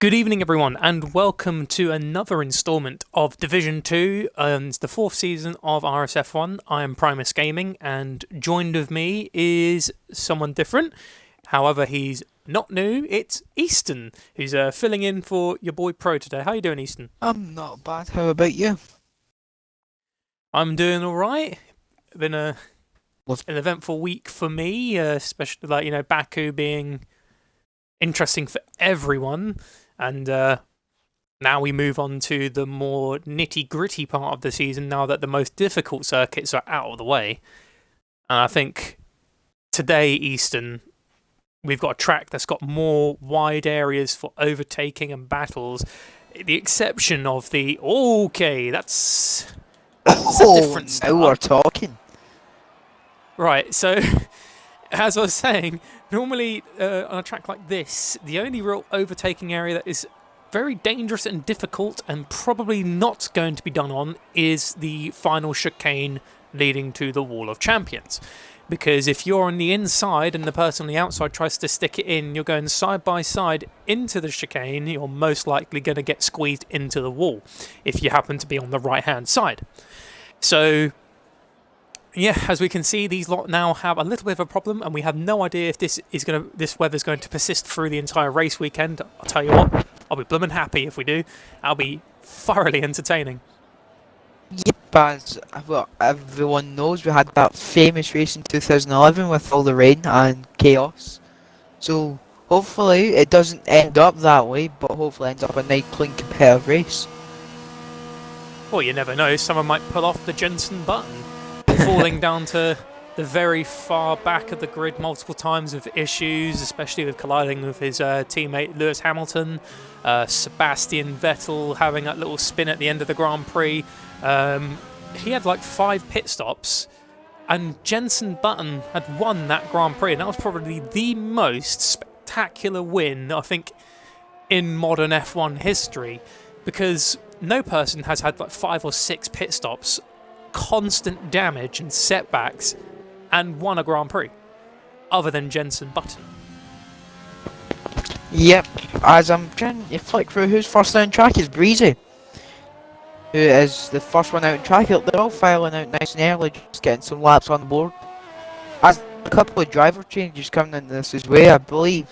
Good evening, everyone, and welcome to another instalment of Division 2, and the fourth season of RSF1. I am Primus Gaming, and joined with me is someone different. However, he's not new. It's Easton, who's filling in for your boy Pro today. How you doing, Easton? I'm not bad. How about you? I'm doing all right. Been an Was- eventful week for me, especially Baku being interesting for everyone. And now we move on to the more nitty-gritty part of the season, now that the most difficult circuits are out of the way. And I think today, Easton, we've got a track that's got more wide areas for overtaking and battles. The exception of the... Okay, that's a different start. Now we're talking. Right, so... As I was saying, normally on a track like this, the only real overtaking area that is very dangerous and difficult and probably not going to be done on is the final chicane leading to the Wall of Champions. Because if you're on the inside and the person on the outside tries to stick it in, you're going side by side into the chicane, you're most likely going to get squeezed into the wall if you happen to be on the right-hand side. So... yeah, as we can see, these lot now have a little bit of a problem, and we have no idea if this weather's going to persist through the entire race weekend. I'll tell you what, I'll be bloomin' happy if we do. I'll be thoroughly entertaining. Yep, as well, everyone knows, we had that famous race in 2011 with all the rain and chaos. So hopefully it doesn't end up that way, but hopefully it ends up a nice, clean, competitive race. Well, you never know. Someone might pull off the Jensen Button, falling down to the very far back of the grid multiple times with issues, especially with colliding with his teammate Lewis Hamilton. Sebastian Vettel having that little spin at the end of the Grand Prix. He had like 5 pit stops, and Jensen Button had won that Grand Prix, and that was probably the most spectacular win, I think, in modern F1 history, because no person has had like 5 or 6 pit stops, constant damage and setbacks, and won a Grand Prix, other than Jensen Button. Yep, as I'm trying to flick through who's first out on track is Breezy, who is the first one out on track. They're all filing out nice and early, just getting some laps on the board. As a couple of driver changes coming in this as well, I believe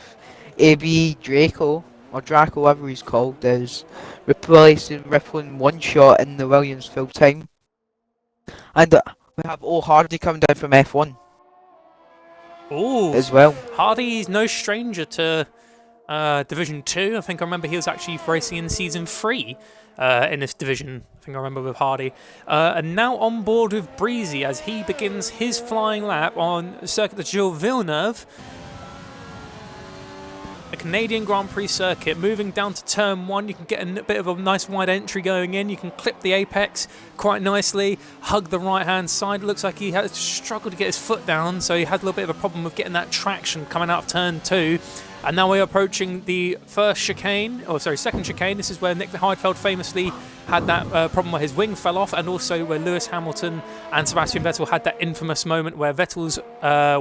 AB Draco, or Draco, whatever he's called, is replacing Rippling One Shot in the Williams full time. And we have Hardy coming down from F1 Ooh, as well. Hardy's no stranger to Division 2. I think I remember he was actually racing in Season 3 in this division. I think I remember with Hardy. And now on board with Breezy as he begins his flying lap on Circuit de Gilles Villeneuve. A Canadian Grand Prix circuit. Moving down to turn 1, you can get a bit of a nice wide entry going in. You can clip the apex quite nicely, hug the right hand side. Looks like he had struggled to get his foot down, so he had a little bit of a problem with getting that traction coming out of turn 2. And now we're approaching the second chicane. This is where Nick Heidfeld famously had that problem where his wing fell off, and also where Lewis Hamilton and Sebastian Vettel had that infamous moment where Vettel's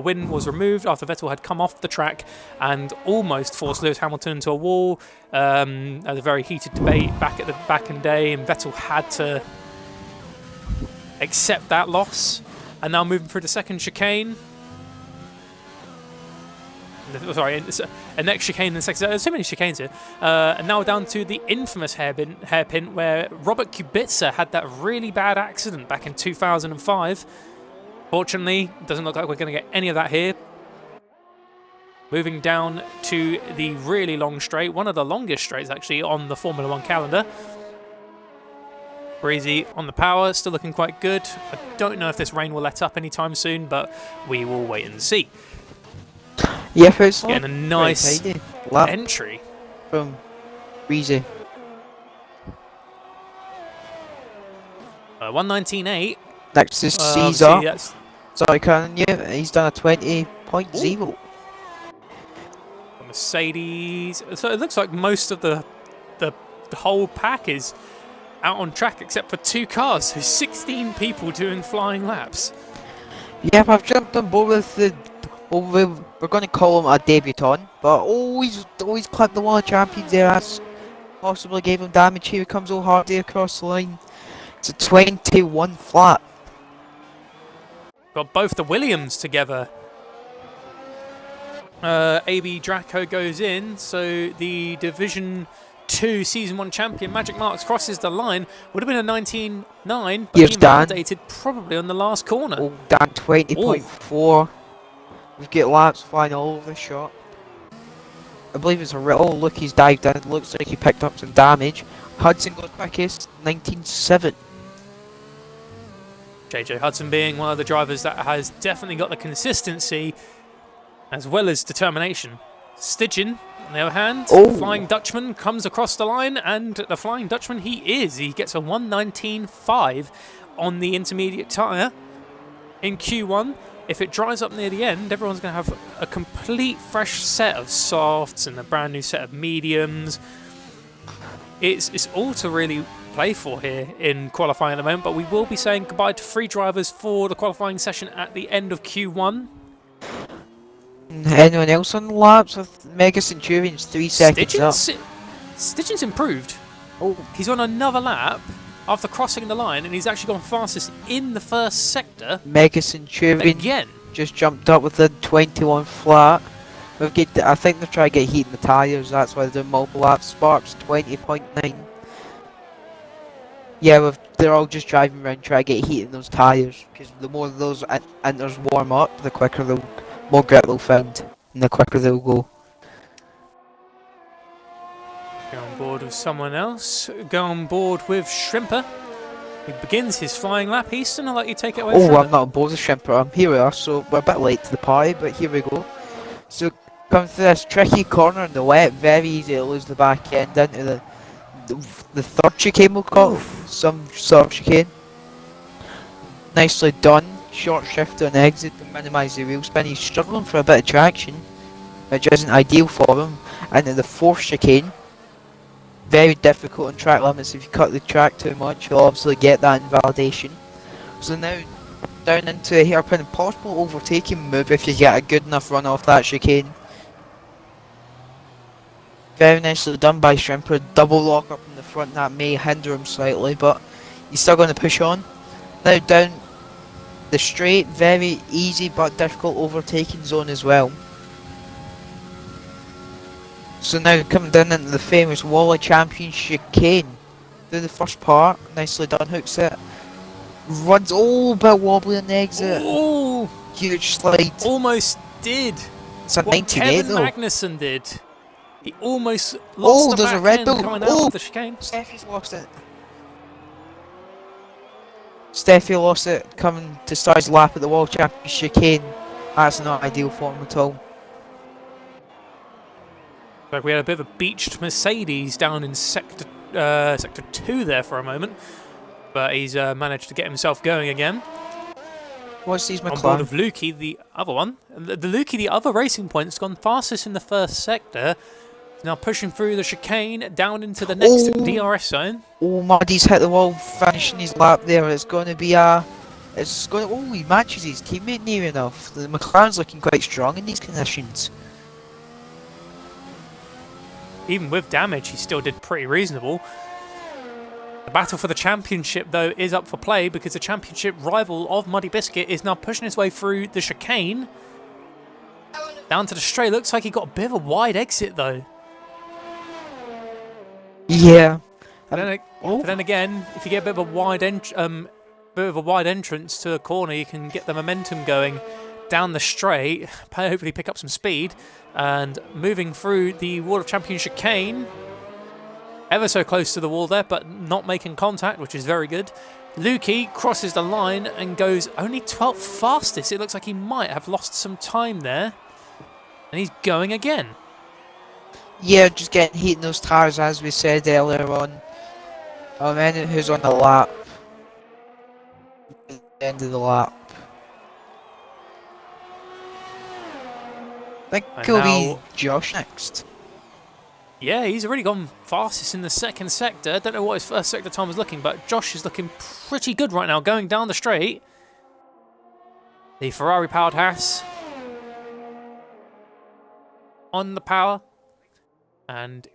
win was removed after Vettel had come off the track and almost forced Lewis Hamilton into a wall. At a very heated debate back in day, and Vettel had to accept that loss. And now moving through the second chicane. Sorry, a next chicane and the second. There's so many chicanes here. And now we're down to the infamous hairpin where Robert Kubica had that really bad accident back in 2005. Fortunately, it doesn't look like we're going to get any of that here. Moving down to the really long straight, one of the longest straights actually on the Formula 1 calendar. Breezy on the power, still looking quite good. I don't know if this rain will let up anytime soon, but we will wait and see. Yeah, it's getting a nice entry from Breezy. 119.8. Next is Caesar. Sorry, Karen, he's done a 20.0. Mercedes. So it looks like most of the whole pack is out on track except for 2 cars. So 16 people doing flying laps. Yeah, I've jumped on board with the we're going to call him a debutant, but always clip the Wall of Champions there. possibly gave him damage. Here comes O'Hardy across the line. It's a 21 flat. Got both the Williams together. AB Draco goes in, so the Division 2 Season 1 champion Magic Marks crosses the line. Would have been a 19.9, but Here's he Dan. invalidated probably on the last corner. Oh, Dan 20.4. We've got laps flying all over the shot. I believe it's a real. Oh, look, he's dived in. It looks like he picked up some damage. Hudson got quickest, 19.7. JJ Hudson being one of the drivers that has definitely got the consistency as well as determination. Stidgen, on the other hand, Flying Dutchman comes across the line, and the Flying Dutchman he gets a 119.5 on the intermediate tyre in Q1. If it dries up near the end, everyone's going to have a complete fresh set of softs and a brand new set of mediums. It's all to really play for here in qualifying at the moment, but we will be saying goodbye to 3 drivers for the qualifying session at the end of Q1. Anyone else on the laps with Mega Centurions 3 seconds up? Stidgen's improved. Oh, He's on another lap after crossing the line, and he's actually gone fastest in the first sector Mega Centurion again. just jumped up with a 21 flat. I think they're trying to get heat in the tyres, that's why they're doing multiple laps. Sparks 20.9. Yeah, they're all just driving around trying to get heat in those tyres, because the more those enters warm up, the quicker more grip they'll find, and the quicker they'll go. Go on board with someone else. Go on board with Shrimper. He begins his flying lap. Easton, I'll let you take it away. Oh, I'm not on board with Shrimper. Here we are, so we're a bit late to the party, but here we go. So, coming through this tricky corner in the wet, very easy to lose the back end into the third chicane, we'll call it. Some sort of chicane. Nicely done. Short shift on exit to minimise the wheel spin. He's struggling for a bit of traction, which isn't ideal for him. Into the fourth chicane. Very difficult on track limits. If you cut the track too much, you'll obviously get that invalidation. So now down into a hairpin, possible overtaking move if you get a good enough run off that chicane. Very nicely done by Shrimper. Double lock up in the front, that may hinder him slightly, but he's still going to push on. Now down the straight, very easy but difficult overtaking zone as well. So now coming down into the famous Wally Champion chicane. Through the first part, nicely done, hooks it. Runs a bit wobbly on the exit. Oh, huge slide. Almost did. It's a what 98 Kevin though. Magnussen did. He almost lost the there's a back red end though. coming out of the chicane. Steffi's lost it. Steffi lost it coming to start his lap at the World Champion chicane. That's not ideal for him at all. Like we had a bit of a beached Mercedes down in sector 2 there for a moment, but he's managed to get himself going again. What's these McLaren? On board of Lukey, the other one. The Lukey, the other Racing Point's gone fastest in the first sector. Now pushing through the chicane down into the next DRS zone. Oh, Muddy's hit the wall, finishing his lap there. It's going to be a... It's going to... Oh, he matches his teammate near enough. The McLaren's looking quite strong in these conditions. Even with damage, he still did pretty reasonable. The battle for the championship, though, is up for play because the championship rival of Muddy Biscuit is now pushing his way through the chicane. Down to the straight. Looks like he got a bit of a wide exit, though. Yeah. But then again, if you get a bit of a wide entrance to a corner, you can get the momentum going down the straight, hopefully pick up some speed, and moving through the Wall of Champions chicane, ever so close to the wall there, but not making contact, which is very good. Lukey crosses the line and goes only 12th fastest. It looks like he might have lost some time there, and he's going again. Yeah, just getting heat in those tyres as we said earlier on. And who's on the lap? At the end of the lap. I think it'll be Josh next. Yeah, he's already gone fastest in the second sector. Don't know what his first sector time was looking, but Josh is looking pretty good right now, going down the straight. The Ferrari-powered Haas on the power. And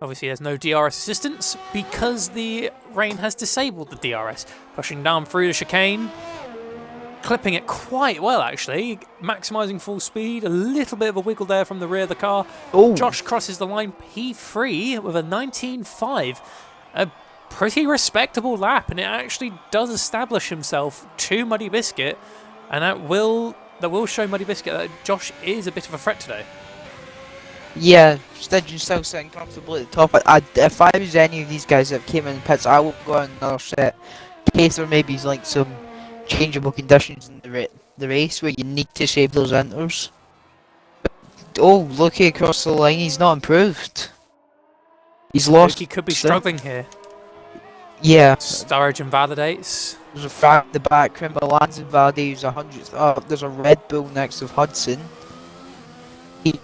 Obviously, there's no DRS assistance because the rain has disabled the DRS. Pushing down through the chicane, clipping it quite well actually, maximising full speed, a little bit of a wiggle there from the rear of the car. Oh. Josh crosses the line P3 with a 19.5. A pretty respectable lap, and it actually does establish himself to Muddy Biscuit, and that will show Muddy Biscuit that Josh is a bit of a threat today. Yeah, Sturgeon still sitting comfortably at the top. If I was any of these guys that came in pits, I would go on another set. In case there maybe like some changeable conditions in the race where you need to save those inters. Oh, looking across the line, he's not improved. He's lost. He could be struggling here. Yeah. Sturgeon invalidates. There's a Frank in the back, Milan's invalidated, there's 100th up, there's a Red Bull next to Hudson.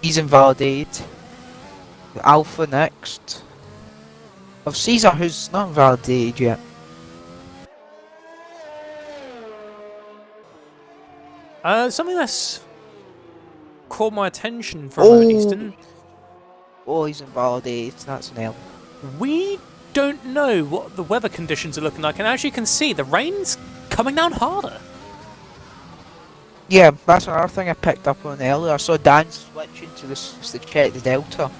He's invalidated. Alpha next. Of Caesar, who's not invalidated yet. Something that's caught my attention from an Easton. Oh, he's invalidated, that's an L. We don't know what the weather conditions are looking like, and as you can see, the rain's coming down harder. Yeah, that's another thing I picked up on earlier. I saw Dan switching to this to check the delta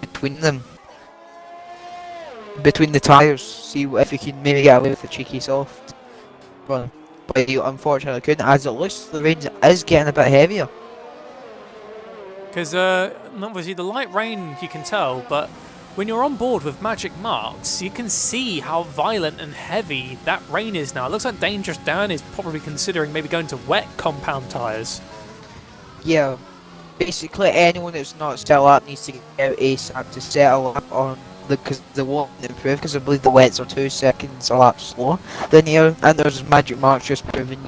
between them. Between the tyres, see if he can maybe get away with a cheeky soft run. But he unfortunately couldn't, as it looks the rain is getting a bit heavier. Because obviously the light rain you can tell, but when you're on board with Magic Marks, you can see how violent and heavy that rain is now. It looks like Dangerous Dan is probably considering maybe going to wet compound tyres. Yeah, basically anyone that's not still up needs to get out ASAP to settle up on because they won't improve, because I believe the wets are 2 seconds a lap slower than here, and there's Magic Marks just proving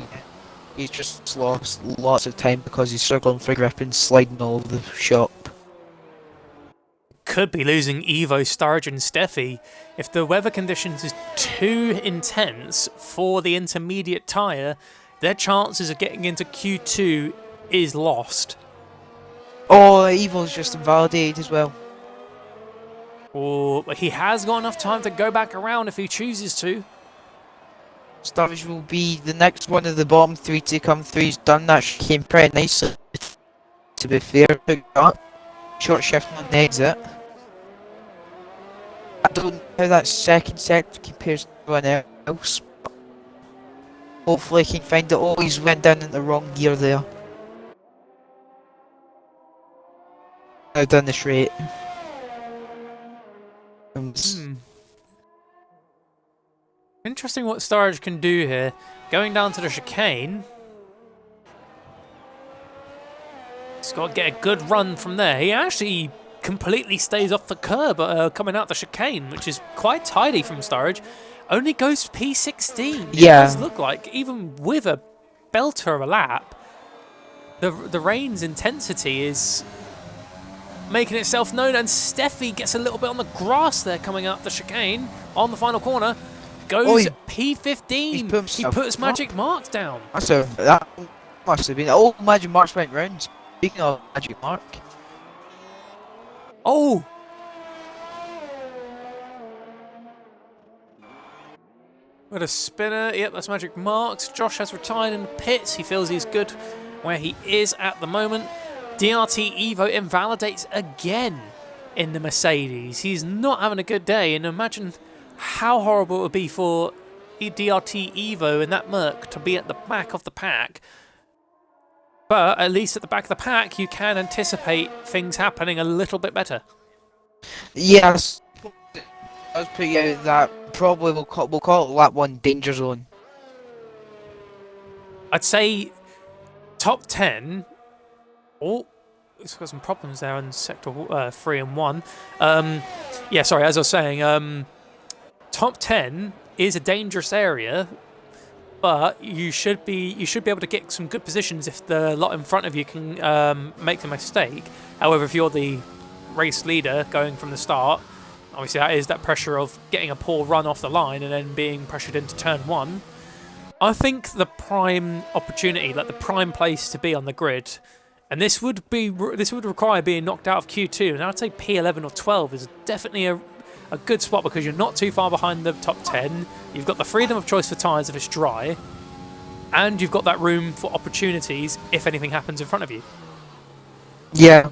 he's just lost lots of time because he's struggling for grip and sliding all over the shop. Could be losing Evo, Sturgeon, Steffi if the weather conditions is too intense for the intermediate tyre. Their chances of getting into Q2 is lost. Oh, Evo's just invalidated as well. Oh, but he has got enough time to go back around if he chooses to. Sturridge will be the next one of the bottom 3 to come through. He's done that chicane pretty nicely, to be fair. Short shift on the exit. I don't know how that second sector compares to anyone else. Hopefully he can find it. Oh, he's went down in the wrong gear there. Now down the straight. Interesting what Sturridge can do here. Going down to the chicane. He's got to get a good run from there. He actually completely stays off the curb coming out the chicane, which is quite tidy from Sturridge. Only goes P16. Yeah. It does look like, even with a belter of a lap, the rain's intensity is making itself known, and Steffi gets a little bit on the grass there coming up the chicane on the final corner. Goes P15. He puts Magic Marks down. That must have been. Oh, Magic Marks went round. Speaking of Magic Mark. Oh! What a spinner. Yep, that's Magic Marks. Josh has retired in the pits. He feels he's good where he is at the moment. DRT Evo invalidates again in the Mercedes. He's not having a good day, and imagine how horrible it would be for DRT Evo in that Merc to be at the back of the pack. But at least at the back of the pack, you can anticipate things happening a little bit better. Yes, I was putting out that probably we'll call it lap 1 danger zone. I'd say top 10. Oh, it's got some problems there in sector 3 and 1. Yeah, sorry, as I was saying, top 10 is a dangerous area, but you should be able to get some good positions if the lot in front of you can make a mistake. However, if you're the race leader going from the start, obviously that is that pressure of getting a poor run off the line and then being pressured into turn 1. I think the prime opportunity, like the prime place to be on the grid, And this would require being knocked out of Q2, and I'd say P11 or 12 is definitely a good spot because you're not too far behind the top 10. You've got the freedom of choice for tyres if it's dry, and you've got that room for opportunities if anything happens in front of you. Yeah,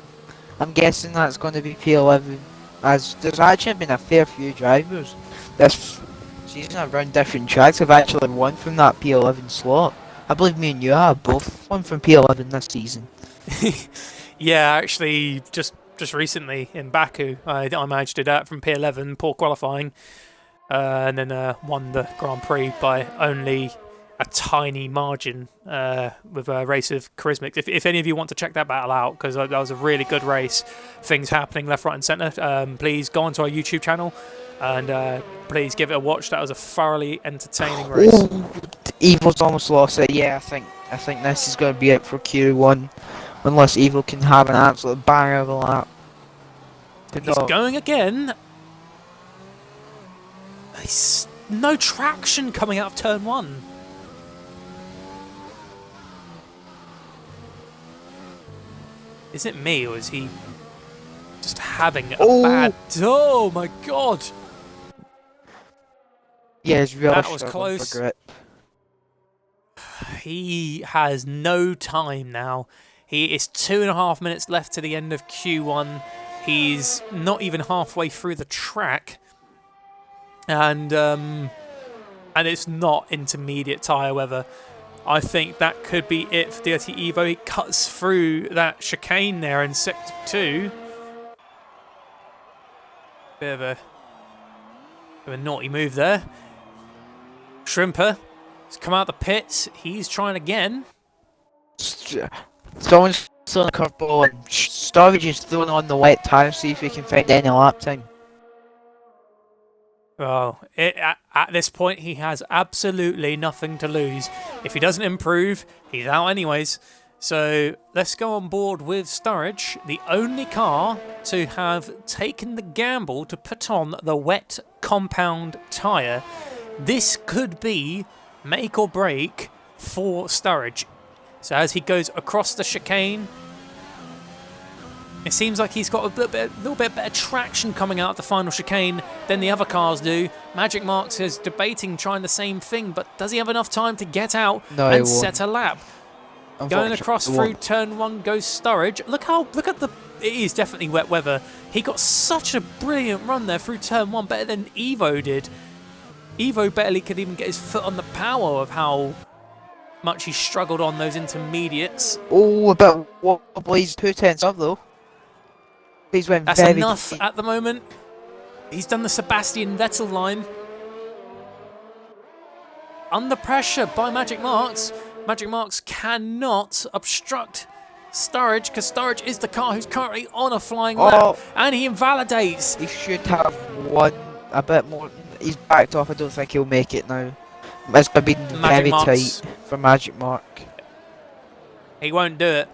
I'm guessing that's going to be P11, as there's actually been a fair few drivers this season around different tracks have actually won from that P11 slot. I believe me and you have both won from P11 this season. Yeah, actually, just recently in Baku, I managed to do that from P11, poor qualifying, and then won the Grand Prix by only a tiny margin with a race of Charismic. If any of you want to check that battle out, because that was a really good race, things happening left, right, and centre, please go onto our YouTube channel and please give it a watch. That was a thoroughly entertaining race. Ooh, Evil's almost lost it. Yeah, I think this is going to be it for Q1, unless Evil can have an absolute banger of a lap. He's going again. He's no traction coming out of turn 1. Is it me, or is he just having a bad... Oh my god! Yeah, it's really that was close. He has no time now. He is 2.5 minutes left to the end of Q1. He's not even halfway through the track. And it's not intermediate tyre weather. I think that could be it for DRT Evo. He cuts through that chicane there in sector 2. Bit of a naughty move there. Shrimper has come out the pits. He's trying again. Someone's throwing a curveball and Storage is throwing on the wet tyre, see if he can find any lap time. Oh, at this point, he has absolutely nothing to lose. If he doesn't improve, he's out anyways. So let's go on board with Sturridge, the only car to have taken the gamble to put on the wet compound tyre. This could be make or break for Sturridge. So as he goes across the chicane, it seems like he's got a little bit better traction coming out of the final chicane than the other cars do. Magic Marks is debating trying the same thing, but does he have enough time to get out and set a lap? Going across through turn 1 goes Sturridge. Look at the... It is definitely wet weather. He got such a brilliant run there through turn 1, better than Evo did. Evo barely could even get his foot on the power of how much he struggled on those intermediates. Oh, about what he's 2/10 up though. He's went That's enough at the moment. He's done the Sebastian Vettel line. Under pressure by Magic Marks. Magic Marks cannot obstruct Sturridge, because Sturridge is the car who's currently on a flying lap, and he invalidates. He should have won a bit more. He's backed off. I don't think he'll make it now. It's going to be very tight for Magic Mark. He won't do it.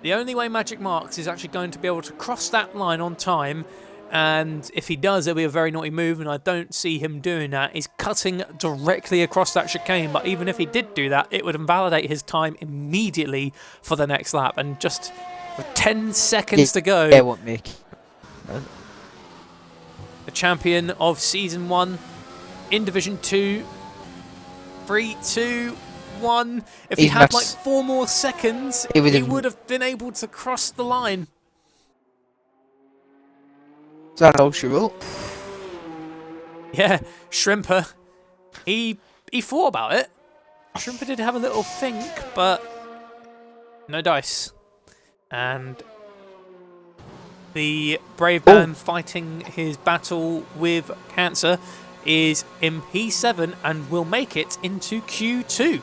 The only way Magic Marks is actually going to be able to cross that line on time, and if he does, it'll be a very naughty move, and I don't see him doing that. He's cutting directly across that chicane, but even if he did do that, it would invalidate his time immediately for the next lap, and just with 10 seconds to go. Yeah, won't make it. The champion of Season 1 in Division 2. 3, 2, 1. If he had like 4 more seconds, he would have been able to cross the line. Is that all she wrote? Yeah, Shrimper. He thought about it. Shrimper did have a little think, but no dice. And the brave man fighting his battle with cancer is in P7 and will make it into Q2.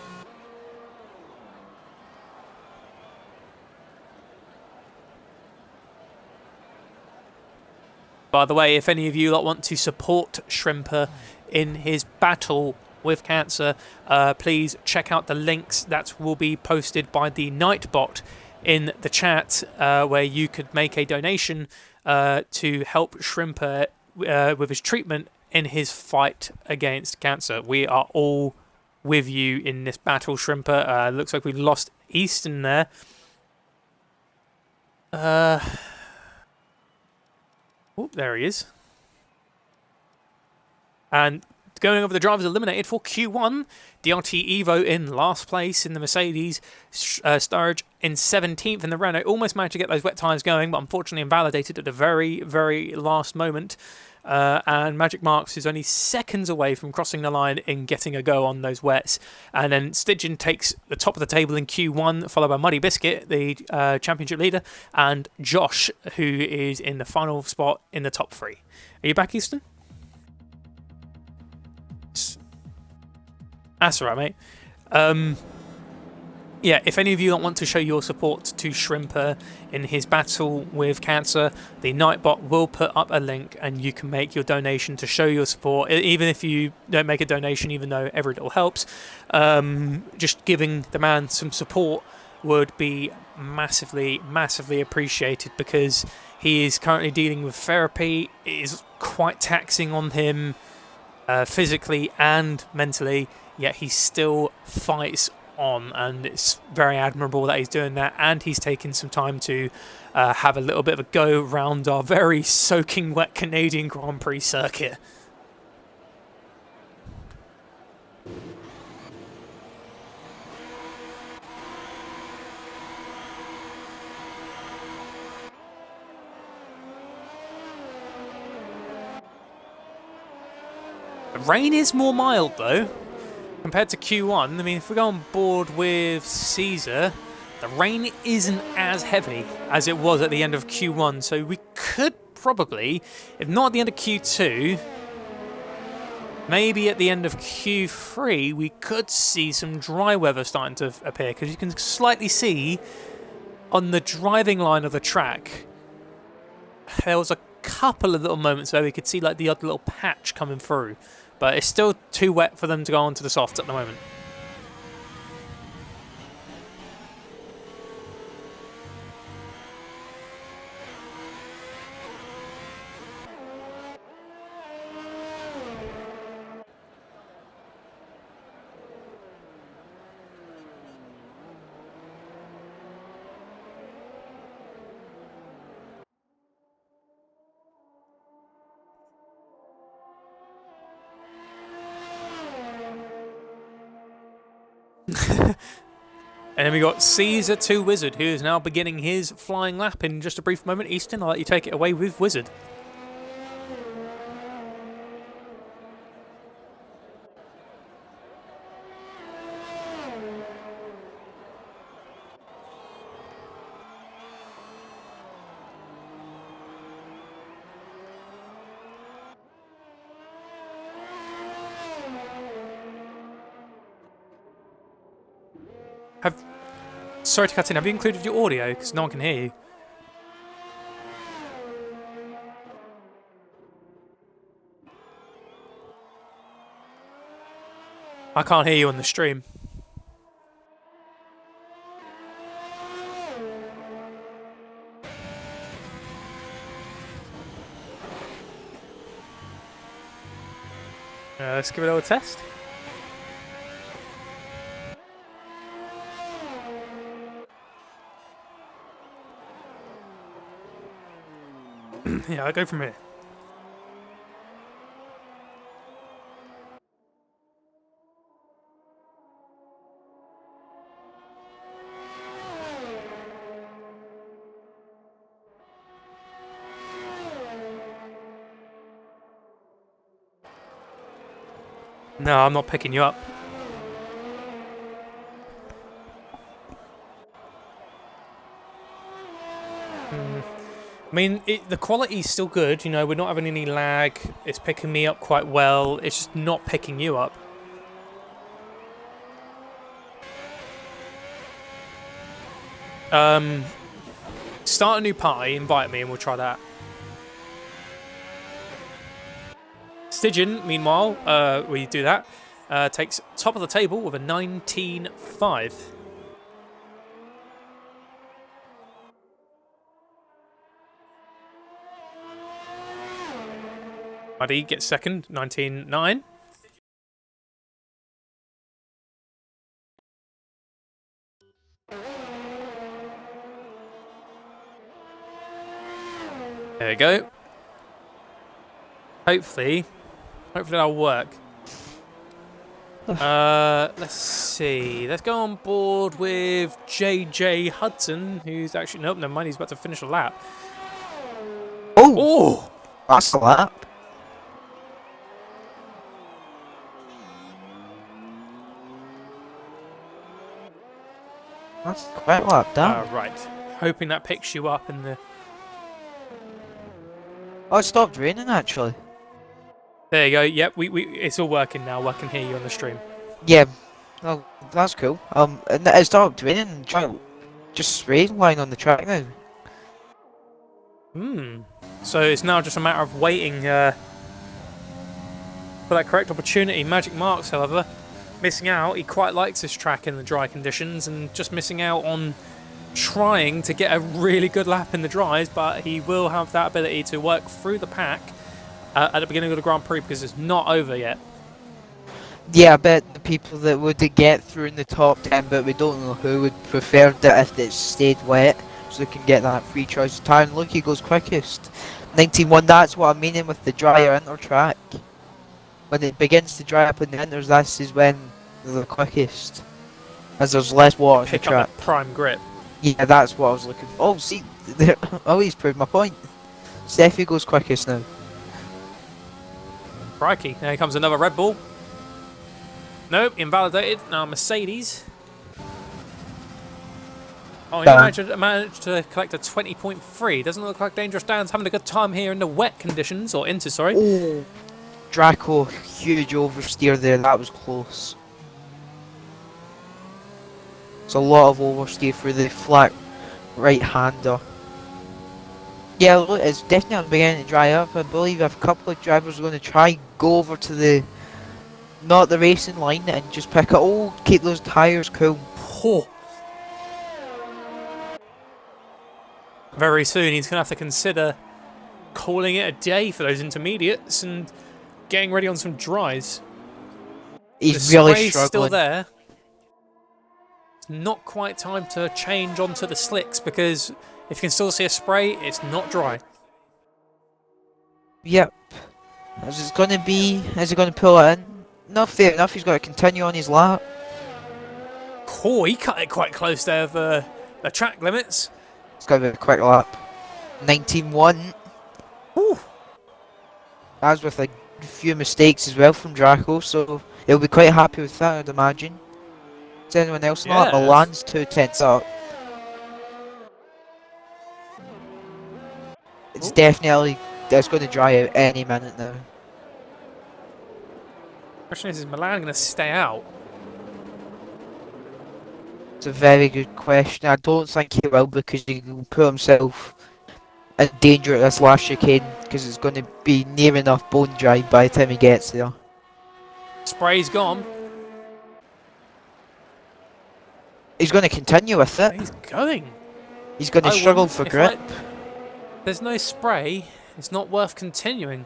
By the way, if any of you want to support Shrimper in his battle with cancer, please check out the links that will be posted by the Nightbot in the chat, where you could make a donation to help Shrimper with his treatment in his fight against cancer. We are all with you in this battle, Shrimper. Looks like we lost Easton there. Oh, there he is. And going over the drivers eliminated for Q1, DRT Evo in last place in the Mercedes, Sturridge in 17th in the Renault. Almost managed to get those wet tyres going, but unfortunately invalidated at the very, very last moment. And Magic Marks is only seconds away from crossing the line in getting a go on those wets. And then Stygian takes the top of the table in Q1, followed by Muddy Biscuit, the championship leader, and Josh, who is in the final spot in the top 3. Are you back, Easton? That's all right, mate. Yeah, if any of you want to show your support to Shrimper in his battle with cancer, the Nightbot will put up a link and you can make your donation to show your support. Even if you don't make a donation, even though every little helps, just giving the man some support would be massively, massively appreciated, because he is currently dealing with therapy. It is quite taxing on him physically and mentally, yet he still fights on, and it's very admirable that he's doing that, and he's taking some time to have a little bit of a go round our very soaking wet Canadian Grand Prix circuit. The rain is more mild though compared to Q1. I mean, if we go on board with Caesar, the rain isn't as heavy as it was at the end of Q1, so we could probably, if not at the end of Q2, maybe at the end of Q3, we could see some dry weather starting to appear, because you can slightly see on the driving line of the track, there was a couple of little moments where we could see like the odd little patch coming through. But it's still too wet for them to go onto the softs at the moment. And then we got Caesar to Wizard, who is now beginning his flying lap in just a brief moment. Easton, I'll let you take it away with Wizard. Sorry to cut in, have you included your audio? Because no one can hear you. I can't hear you on the stream. Let's give it a little test. Yeah, I'll go from here. No, I'm not picking you up. I mean, the quality's still good, you know, we're not having any lag, it's picking me up quite well, it's just not picking you up. Start a new party, invite me, and we'll try that. Stygian, meanwhile, we do that, takes top of the table with a 19.5. Muddy gets second, 19.9. There you go. Hopefully that'll work. Let's see. Let's go on board with JJ Hudson, who's actually never mind. He's about to finish a lap. Oh, that's a lap. That's quite a lap down. Right. Hoping that picks you up in the. Oh, it stopped raining actually. There you go. Yep, it's all working now. I can hear you on the stream. Yeah. Oh, that's cool. And it stopped raining and just rain lying on the track now. So it's now just a matter of waiting for that correct opportunity. Magic Marks, however, missing out. He quite likes this track in the dry conditions and just missing out on trying to get a really good lap in the dries, but he will have that ability to work through the pack at the beginning of the Grand Prix because it's not over yet. Yeah, I bet the people that would get through in the top 10, but we don't know who, would prefer that if it stayed wet, so they can get that free choice of tire. And look, he goes quickest. 19.1, that's what I'm meaning with the drier inter track. When it begins to dry up in the inters, this is when they're the quickest. As there's less water on the Pick track. up that prime grip. Yeah, that's what I was looking for. Oh, see, oh, he's proved my point. Steffi goes quickest now. Crikey, here comes another Red Bull. Nope, invalidated. Now Mercedes. Oh, he managed to collect a 20.3. Doesn't look like Dangerous Dan's having a good time here in the wet conditions, or into, sorry. Oh, Draco, huge oversteer there. That was close. It's a lot of oversteer for the flat right-hander. Yeah, look, it's definitely beginning to dry up. I believe a couple of drivers are going to try go over to the, not the racing line, and just pick it. Oh, keep those tyres cool. Oh. Very soon he's going to have to consider calling it a day for those intermediates and getting ready on some dries. He's the really spray's struggling. Still there. It's not quite time to change onto the slicks because if you can still see a spray, it's not dry. Yep. Is it going to be? Is he going to pull it in? No, fair enough. He's got to continue on his lap. Oh, he cut it quite close there for the track limits. It's going to be a quick lap. 19.1. Ooh. As with a few mistakes as well from Draco, so he'll be quite happy with that, I'd imagine. Is anyone else in the lap? Milan's 2 tenths up. It's definitely, it's going to dry out any minute now. Question is Milan going to stay out? It's a very good question. I don't think he will, because he will put himself in danger at this last chicane, because it's going to be near enough bone dry by the time he gets there. Spray's gone. He's going to continue with it. He's going. He's going to struggle for grip. There's no spray. It's not worth continuing.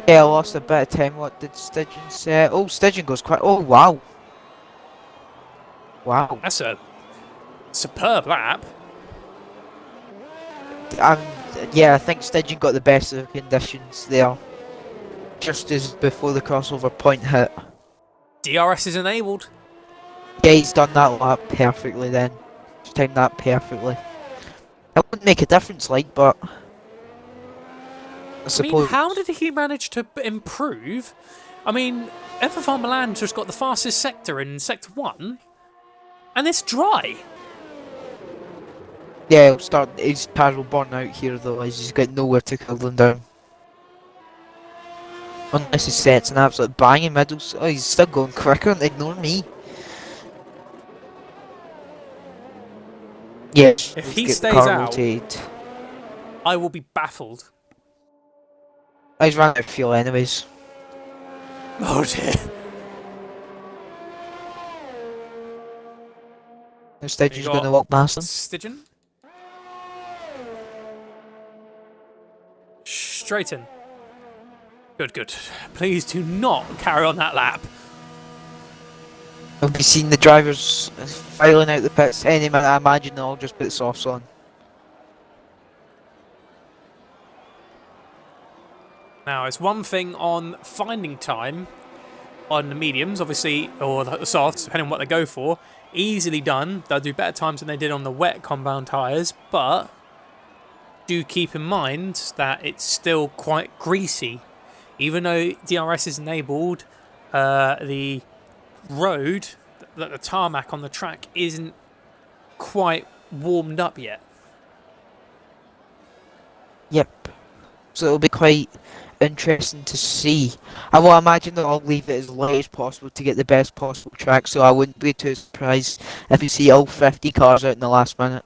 Yeah, I lost a bit of time. What did Stigin say? Oh, Stigin goes quite. Oh, wow. Wow. That's a superb lap. Yeah, I think Stigin got the best of the conditions there. Just as before the crossover point hit. DRS is enabled. Yeah, he's done that lap perfectly then. He's timed that perfectly. It wouldn't make a difference, like, but I suppose. I mean, how did he manage to improve? I mean, S04 Milan just got the fastest sector in Sector 1, and it's dry. Yeah, he'll start his tires will burn out here though, as he's got nowhere to cool them down. Unless he sets an absolute banging middle. Oh, he's still going quicker, ignore me. Yeah, if he stays out, I will be baffled. He's running out of fuel anyways. Oh dear. Instead, he's going to walk past him. Stygian. Straight in. Good, good. Please do not carry on that lap. Have we seen the drivers filing out the pits any minute? I imagine they'll all just put softs on. Now, it's one thing on finding time on the mediums, obviously, or the softs, depending on what they go for. Easily done. They'll do better times than they did on the wet compound tyres, but do keep in mind that it's still quite greasy. Even though DRS is enabled, the road, the tarmac on the track isn't quite warmed up yet. Yep. So it'll be quite interesting to see. I will imagine that I'll leave it as late as possible to get the best possible track, so I wouldn't be too surprised if you see all 50 cars out in the last minute.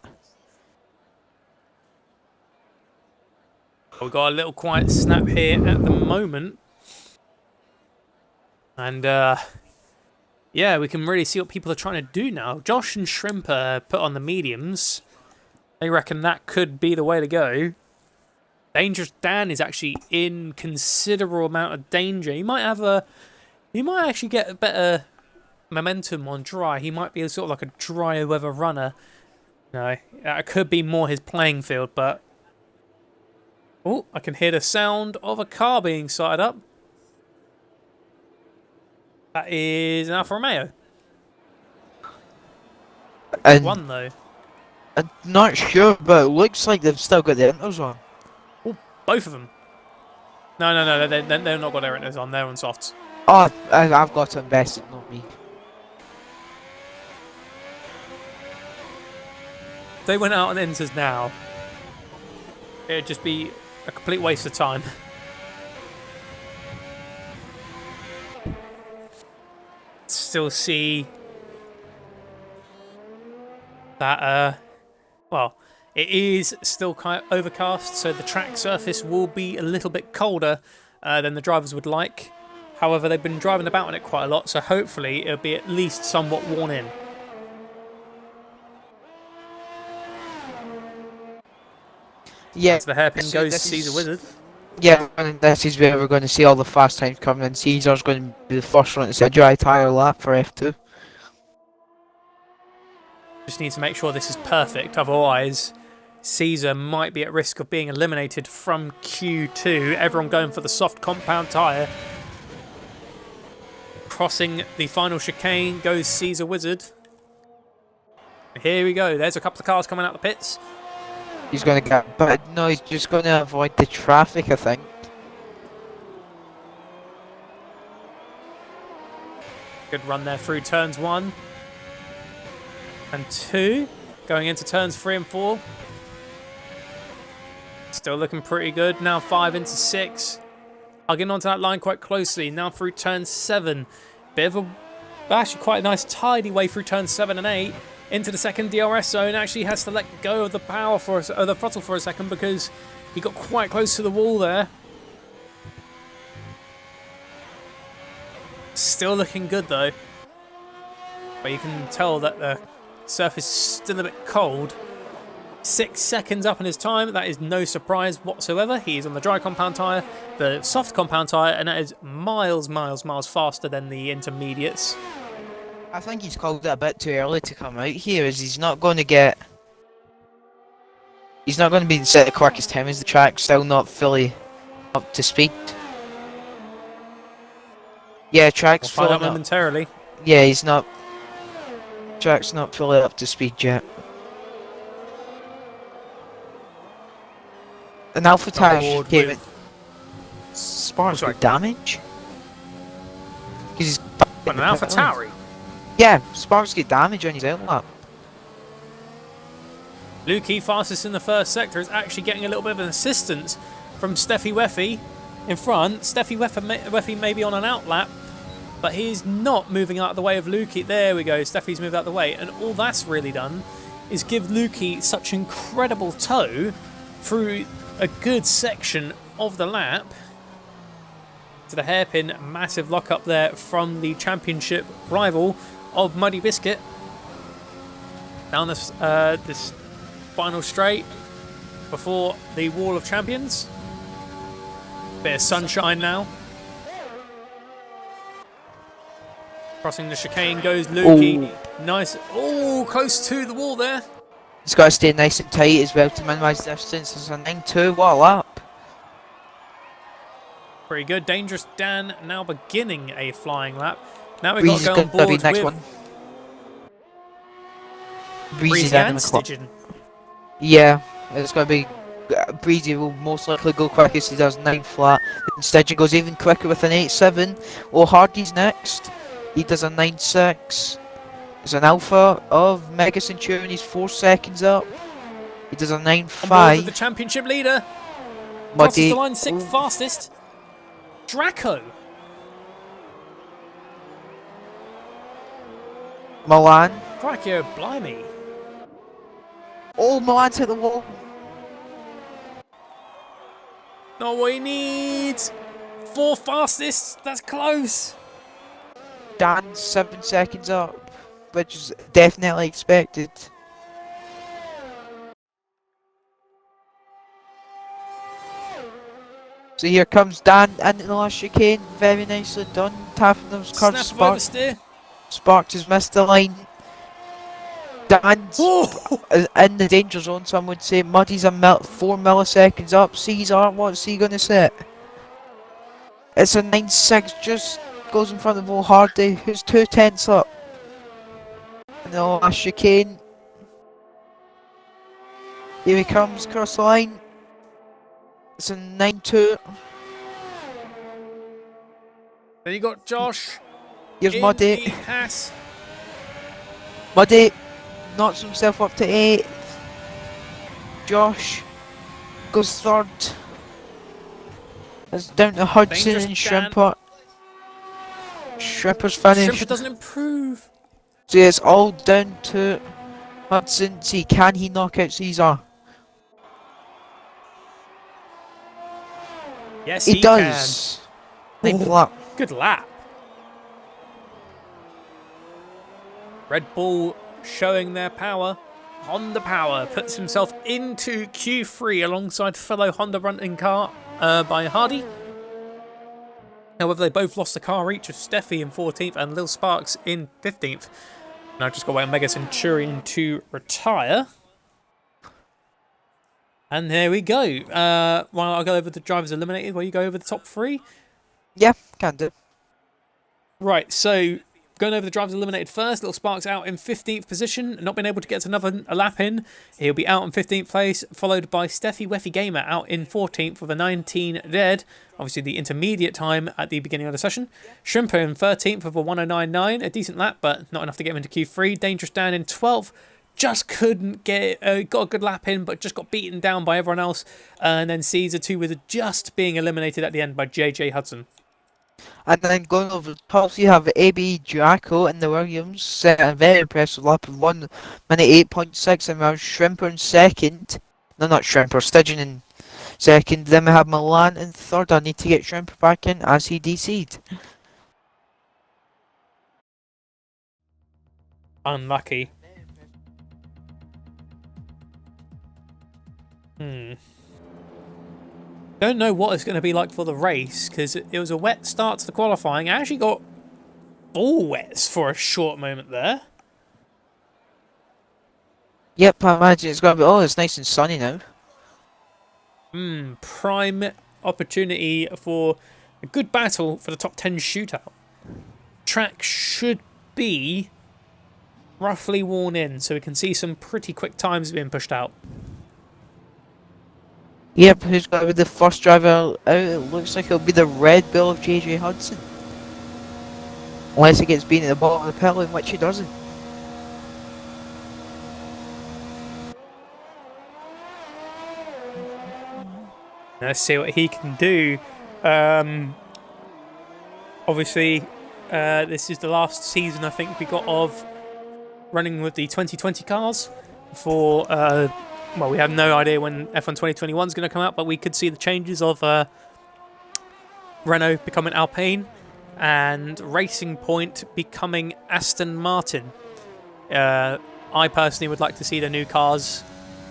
We've got a little quiet snap here at the moment. And, yeah, we can really see what people are trying to do now. Josh and Shrimp are put on the mediums. They reckon that could be the way to go. Dangerous Dan is actually in considerable amount of danger. He might actually get a better momentum on dry. He might be sort of like a dry weather runner. No, that could be more his playing field, but... Oh, I can hear the sound of a car being started up. That is an Alfa Romeo. And One, though. I'm not sure, but it looks like they've still got the inters on. Oh, both of them. No, they've not got their inters on. They're on softs. Oh, I've got to invest it, not me. If they went out on inters now, it'd just be a complete waste of time. Still see that, well, it is still kind of overcast, so the track surface will be a little bit colder than the drivers would like. However, they've been driving about on it quite a lot, so hopefully it'll be at least somewhat worn in. Yeah, That's the hairpin goes Caesar Wizard. Yeah, and this is where we're going to see all the fast times coming in. Caesar's going to be the first one to see a dry tyre lap for F2. Just need to make sure this is perfect, otherwise Caesar might be at risk of being eliminated from Q2. Everyone going for the soft compound tyre. Crossing the final chicane goes Caesar Wizard. Here we go, there's a couple of cars coming out the pits. He's going to get, but no, he's just going to avoid the traffic, I think. Good run there through turns 1 and 2. Going into turns 3 and 4. Still looking pretty good. Now 5 into 6. Hugging onto that line quite closely. Now through turn 7. Bit of a, actually quite a nice tidy way through turn 7 and 8. Into the second DRS zone. Actually has to let go of the power for the throttle for a second because he got quite close to the wall there. Still looking good though. But you can tell that the surface is still a bit cold. 6 seconds up in his time. That is no surprise whatsoever. He is on the dry compound tyre, the soft compound tyre, and that is miles faster than the intermediates. I think he's called it a bit too early to come out here, as he's not going to get... He's not going to be set the quickest time as the track's still not fully up to speed. Yeah, track's We'll find out fully momentarily. Yeah, he's not... Track's not fully up to speed yet. An Alpha Tire gave it... Sparks with damage? Because he's... But an Alpha Tauri. Yeah, Sparks get damage on his outlap. Lukey, fastest in the first sector, is actually getting a little bit of an assistance from Steffi Weffy in front. Steffi Weffy may be on an outlap, but he's not moving out of the way of Lukey. There we go, Steffi's moved out of the way. And all that's really done is give Lukey such incredible tow through a good section of the lap. To the hairpin, massive lock up there from the championship rival of Muddy Biscuit. Down this final straight before the Wall of Champions. Bit of sunshine now. Crossing the chicane goes Lukey. Ooh. Nice. Oh, close to the wall there. He's got to stay nice and tight as well to minimise distance. It's a 9-2. What a lap. Pretty good. Dangerous Dan now beginning a flying lap. Now we've got Breezy's to go on gonna be board next with one. Breezy Breezy and and McLaren. Stygian. Yeah, it's gonna be Breezy will most likely go quickest. He does 9 flat. Then Stygian goes even quicker with an 8.7. Oh, Hardy's next. He does a 9.6. There's an Alpha of Mega Centurion. He's 4 seconds up. He does a On board with the 9.5. championship leader. Crosses Muddy. the line 6th fastest. Draco. Milan. Crikey, blimey. Oh, Milan's hit the wall. Not what he needs. 4 fastest. That's close. Dan 7 seconds up, which is definitely expected. So here comes Dan into the last chicane. Very nicely done. Tapping those curves. Snap of oversteer. Sparks has missed the line. Dan's Oh. in the danger zone, some would say. Muddy's a 4 milliseconds up. Caesar, what's he going to set? It's a 9.6, just goes in front of Will Hardy, who's 2/10 up. And the last chicane. Here he comes, cross the line. It's a 9.2. Then you got Josh. Here's in Muddy. the Haas. Muddy knocks himself up to 8. Josh goes third. It's down to Hudson Dangerous and Dan. Shrimper. Shrimper's finished. Shrimper doesn't improve. So yeah, it's all down to Hudson. See, can he knock out Caesar? Yes, He he does. can. Ninth lap. Good lap. Red Bull showing their power. Honda Power puts himself into Q3 alongside fellow Honda running car by Hardy. However, they both lost the car each, with Steffi in 14th and Lil Sparks in 15th. Now just got to wait on Mega Centurion to retire. And there we go. Well, I'll go over the drivers eliminated while you go over the top 3. Yeah, can do. Right, so going over the drivers eliminated first, Little Sparks out in 15th position, not being able to get another lap in. He'll be out in 15th place, followed by Steffi Weffy Gamer out in 14th with a 19 dead. Obviously the intermediate time at the beginning of the session. Shrimper in 13th with a 109.9, a decent lap, but not enough to get him into Q3. Dangerous Dan in 12th. Just couldn't get got a good lap in, but just got beaten down by everyone else. And then Caesar 2 with just being eliminated at the end by JJ Hudson. And then going over the tops, you have AB Draco and the Williams set a very impressive lap of 1 minute 8.6, and we have Shrimper in second. No, not Shrimper, Stygian in second. Then we have Milan in third. I need to get Shrimper back in as he DC'd. Unlucky. Don't know what it's going to be like for the race, because it was a wet start to the qualifying. I actually got all wets for a short moment there. Yep, I imagine it's going to be... Oh, it's nice and sunny now. Prime opportunity for a good battle for the top 10 shootout. Track should be roughly worn in, so we can see some pretty quick times being pushed out. Yep, who's going to be the first driver out? It looks like it'll be the Red Bull of JJ Hudson. Unless he gets beaten at the bottom of the pit lane, which he doesn't. Let's see what he can do. Obviously, this is the last season I think we got of running with the 2020 cars for... well, we have no idea when F1 2021 is going to come out, but we could see the changes of Renault becoming Alpine and Racing Point becoming Aston Martin. I personally would like to see the new cars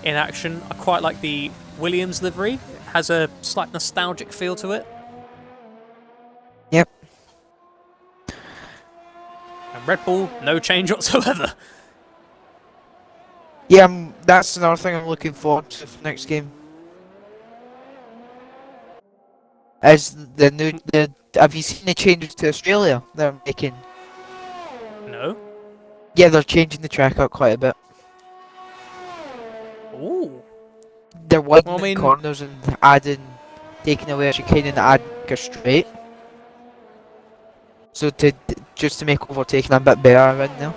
in action. I quite like the Williams livery. It has a slight nostalgic feel to it. Yep. And Red Bull, no change whatsoever. Yeah, that's another thing I'm looking forward to for next game. As the new have you seen the changes to Australia they're making? No. Yeah, they're changing the track out quite a bit. Ooh. They're Well, I widening mean, corners and taking away a chicane and adding a straight. So just to make overtaking a bit better in there.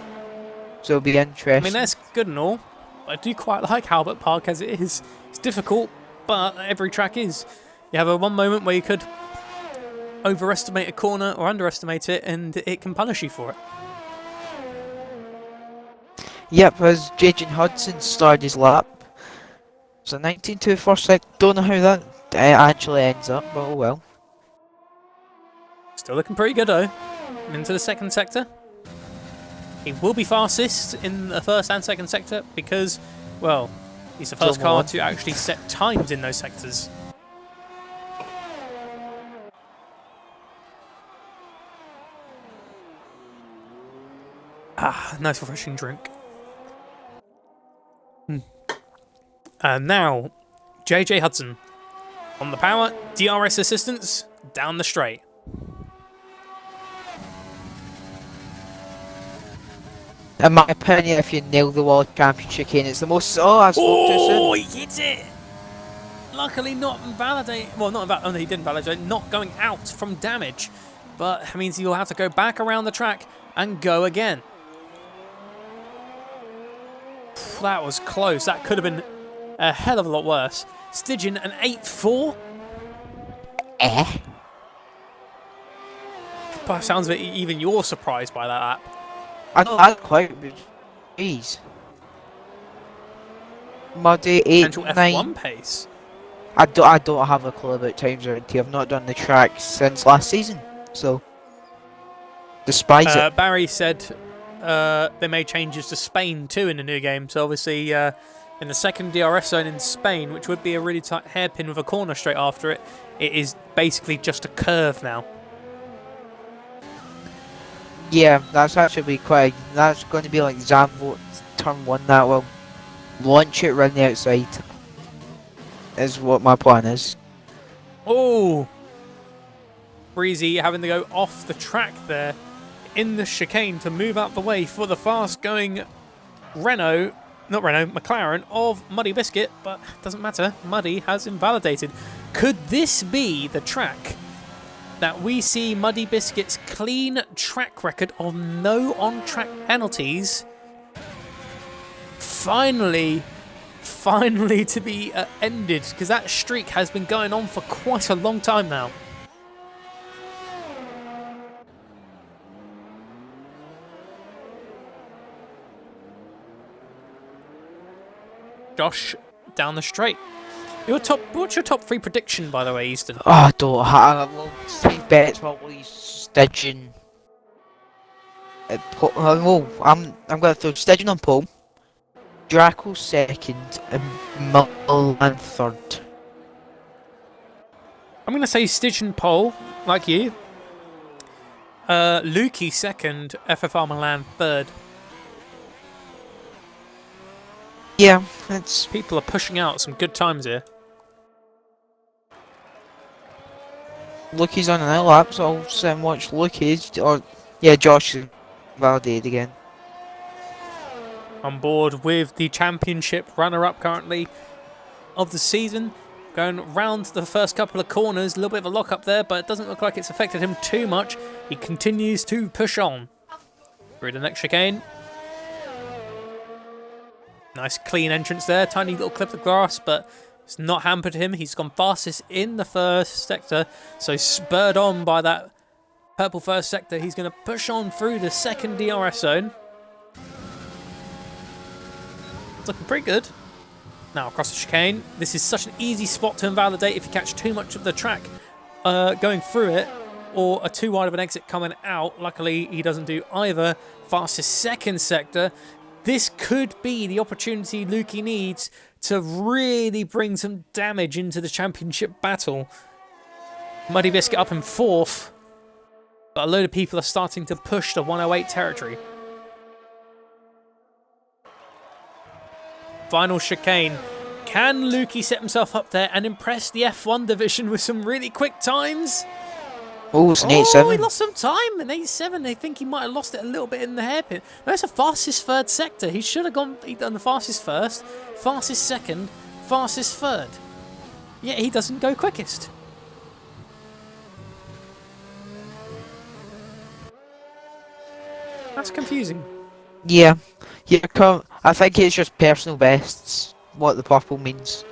So it'll be interesting. that's good and all. I do quite like Albert Park as it is. It's difficult, but every track is. You have a one moment where you could overestimate a corner or underestimate it, and it can punish you for it. Yep, as J.J. Hudson started his lap. So 19 to first sec. Don't know how that actually ends up, but oh well. Still looking pretty good though. Into the second sector. He will be fastest in the first and second sector because, well, he's the first car to actually set times in those sectors. Ah, nice refreshing drink. And now, JJ Hudson on the power, DRS assistance, down the straight. In my opinion, if you nail the World Championship chicane, it's the most. Oh, I spoke too soon. Oh, he hit it! Luckily, not invalidate. Well, not invalidate. Oh, no, he didn't validate. Not going out from damage, but it means you'll have to go back around the track and go again. That was close. That could have been a hell of a lot worse. Stygian, an 8-4. By the sounds of it, even you're surprised by that lap. I know that's quite good. Jeez. Muddy 8, Potential 9. F1 pace. I don't have a clue about times around here. I've not done the track since last season, so despise it. Barry said they made changes to Spain too in the new game. So obviously in the second DRS zone in Spain, which would be a really tight hairpin with a corner straight after it, it is basically just a curve now. Yeah, that's actually quite. That's going to be like Zandvoort turn 1. That will launch it around the outside. Is what my plan is. Oh, Breezy having to go off the track there in the chicane to move out the way for the fast-going McLaren of Muddy Biscuit, but doesn't matter. Muddy has invalidated. Could this be the track that we see Muddy Biscuit's clean track record of no on-track penalties finally to be ended? Because that streak has been going on for quite a long time now. Josh, down the straight. What's your top 3 prediction, by the way, Easton? Oh, I don't have. Well, safe bets probably Stygian. Well, I'm going to throw Stygian on pole, Draco second, and Milan third. I'm going to say Stygian pole, like you. Lukey second, FFR Milan third. Yeah, it's. People are pushing out some good times here. Lucky's on an lap, so I'll sit and watch Lucky's. Or, yeah, Josh is validated again. On board with the championship runner-up currently of the season. Going round the first couple of corners. A little bit of a lock-up there, but it doesn't look like it's affected him too much. He continues to push on. Through the next chicane. Nice clean entrance there. Tiny little clip of grass, but it's not hampered him. He's gone fastest in the first sector. So spurred on by that purple first sector, he's going to push on through the second DRS zone. It's looking pretty good. Now across the chicane. This is such an easy spot to invalidate if you catch too much of the track going through it, or a too wide of an exit coming out. Luckily, he doesn't do either. Fastest second sector. This could be the opportunity Lukey needs to really bring some damage into the championship battle. Muddy Biscuit up in fourth, but a load of people are starting to push the 108 territory. Final chicane. Can Lukey set himself up there and impress the F1 division with some really quick times? Oh, it's an Oh, 8-7. he lost some time. An 8-7. They think he might have lost it a little bit in the hairpin. That's the fastest third sector. He should have done the fastest first, fastest second, fastest third. Yet he doesn't go quickest. That's confusing. Yeah. I think it's just personal bests, what the purple means.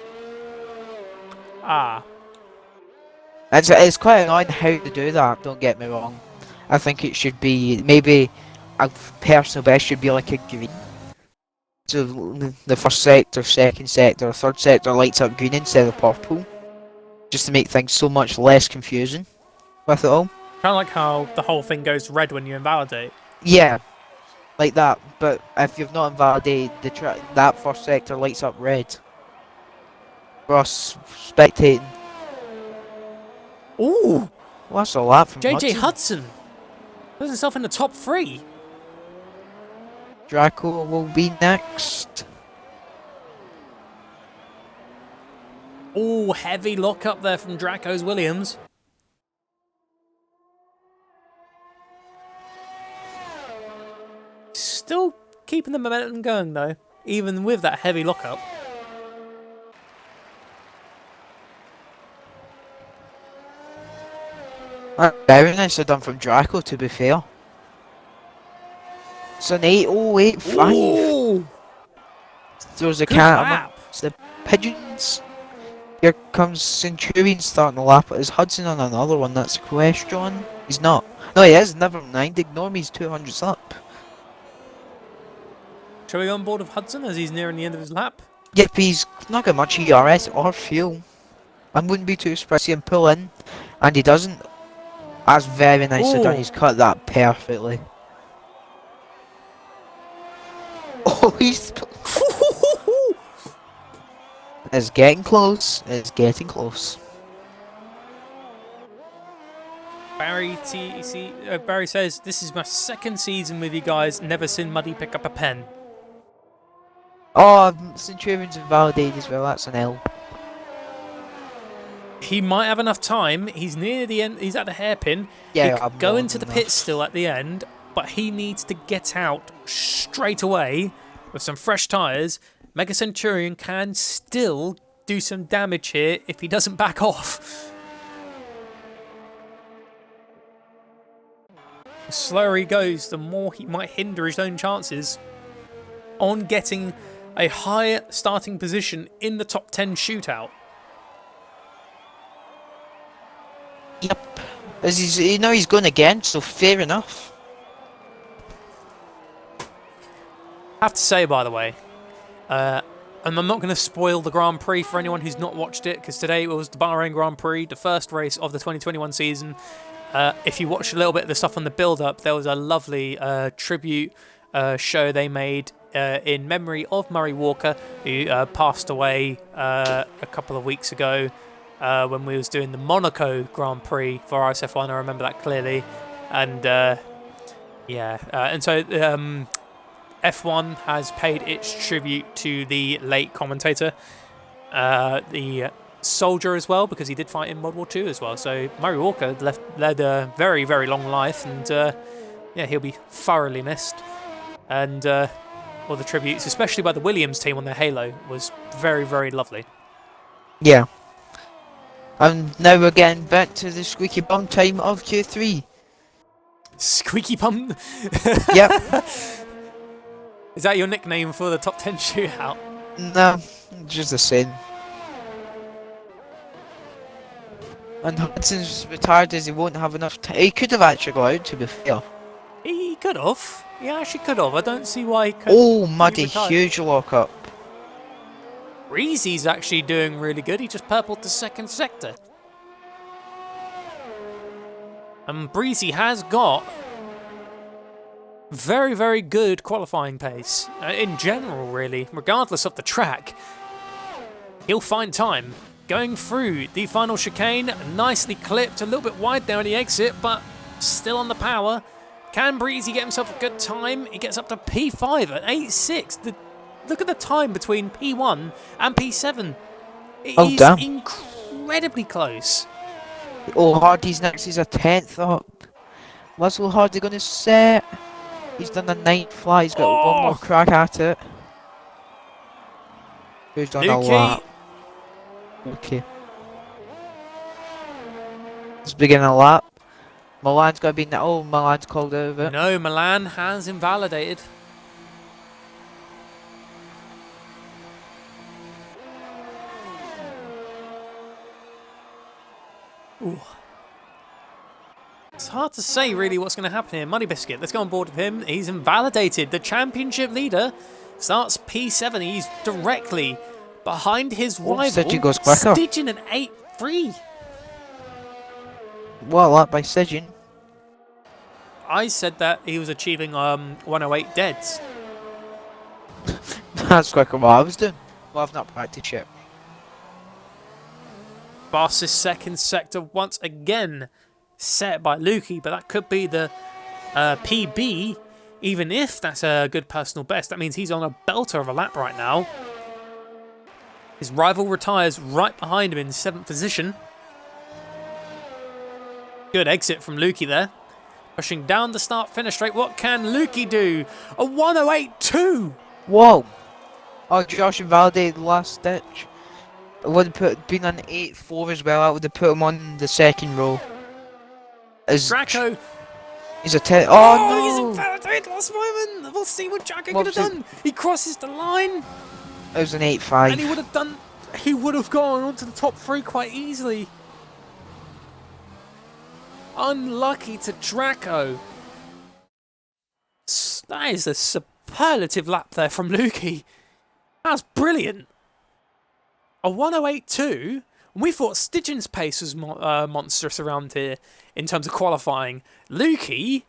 Ah. It's quite annoying how to do that, don't get me wrong. I think it should be, maybe a personal best should be like a green. So the first sector, second sector, third sector lights up green instead of purple. Just to make things so much less confusing with it all. Kind of like how the whole thing goes red when you invalidate. Yeah, like that. But if you've not invalidated the track, that first sector lights up red. For us spectating. Ooh! Well, that's a lot from JJ Hudson. Hudson puts himself in the top 3. Draco will be next. Ooh, heavy lock up there from Draco's Williams. Still keeping the momentum going though, even with that heavy lockup. Very nicely done from Draco, to be fair. It's an 8.085. Ooh! Throws a Good cat. lap. It's the pigeons. Here comes Centurion starting the lap. Is Hudson on another one? That's a question. He's not. No, he is. Never mind. Ignore me. He's 200s up. Shall we go on board of Hudson as he's nearing the end of his lap? Yep, he's not got much ERS or fuel. I wouldn't be too surprised to see him pull in. And he doesn't. That's very nicely done. Ooh. He's cut that perfectly. Oh, he's... It's getting close. It's getting close. Barry Barry says, "This is my second season with you guys. Never seen Muddy pick up a pen." Oh, Centurion's invalidated as well. That's an L. He might have enough time. He's near the end. He's at the hairpin. Yeah, he could I'm go more into the than pit enough. still at the end, but he needs to get out straight away with some fresh tyres. Mega Centurion can still do some damage here if he doesn't back off. The slower he goes, the more he might hinder his own chances on getting a higher starting position in the top 10 shootout. Yep. As he's going again, so fair enough. I have to say, by the way, and I'm not going to spoil the Grand Prix for anyone who's not watched it, because today was the Bahrain Grand Prix, the first race of the 2021 season. If you watched a little bit of the stuff on the build-up, there was a lovely tribute show they made in memory of Murray Walker, who passed away a couple of weeks ago when we was doing the Monaco Grand Prix for RSF1. I remember that clearly. And and so F1 has paid its tribute to the late commentator, the soldier as well, because he did fight in World War II as well. So Murray Walker led a very, very long life, and he'll be thoroughly missed. And all the tributes, especially by the Williams team on their Halo, was very, very lovely. Yeah. And now we're getting back to the squeaky bum time of Q3. Squeaky bum. Yep. Is that your nickname for the top 10 shootout? No, just the same. And Hudson's retired as he won't have enough time. He could have actually got out, to be fair. He could have. He actually could have. I don't see why he couldn't. Oh, Muddy, retired. huge lockup. Breezy's actually doing really good. He just purpled the second sector. And Breezy has got very, very good qualifying pace. In general, really. Regardless of the track. He'll find time. Going through the final chicane. Nicely clipped. A little bit wide there on the exit, but still on the power. Can Breezy get himself a good time? He gets up to P5 at 8.6. Look at the time between P1 and P7. It Oh, is damn. incredibly close. Oh, Hardy's next. He's a 10th up. What's Hardy going to set? He's done a 9th fly. He's got one more Oh, crack at it. Who's done a Lukey. lap? Okay. Let's begin a lap. Milan's got to be. Oh, Milan's called out of it. No, Milan has invalidated. Ooh. It's hard to say really what's going to happen here. Muddy Biscuit, let's go on board with him. He's invalidated. The championship leader starts P7. He's directly behind his rival. Stidgen goes quicker. Stidgen an 8-3. What a lap by Stidgen. I said that he was achieving 108 deads. That's quicker than what I was doing. Well, I've not practiced yet. Fastest second sector once again set by Lukey, but that could be the PB. Even if that's a good personal best, that means he's on a belter of a lap right now. His rival retires right behind him in 7th position. Good exit from Lukey there. Pushing down the start-finish straight. What can Lukey do? A 108.2! Whoa! Oh, Josh invalidated the last stitch. It would have been an 8-4 as well. I would have put him on the second row. Draco! He's a 10. Oh, He's no! invalidated last moment! We'll see what Draco What could have was done! He crosses the line! It was an 8-5. And he would have gone onto the top 3 quite easily. Unlucky to Draco. That is a superlative lap there from Lukey. That's brilliant. A 108.2. We thought Stidgen's pace was monstrous around here in terms of qualifying. Lukey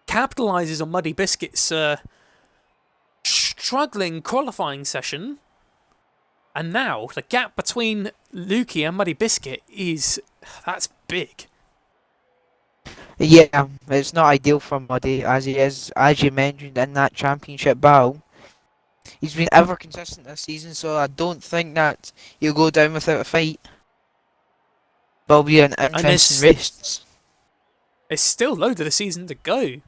capitalises on Muddy Biscuit's struggling qualifying session. And now the gap between Lukey and Muddy Biscuit that's big. Yeah, it's not ideal for Muddy, as he is, as you mentioned, in that championship battle. He's been ever consistent this season, so I don't think that he'll go down without a fight. But it'll be an interesting race. It's still loads of the season to go.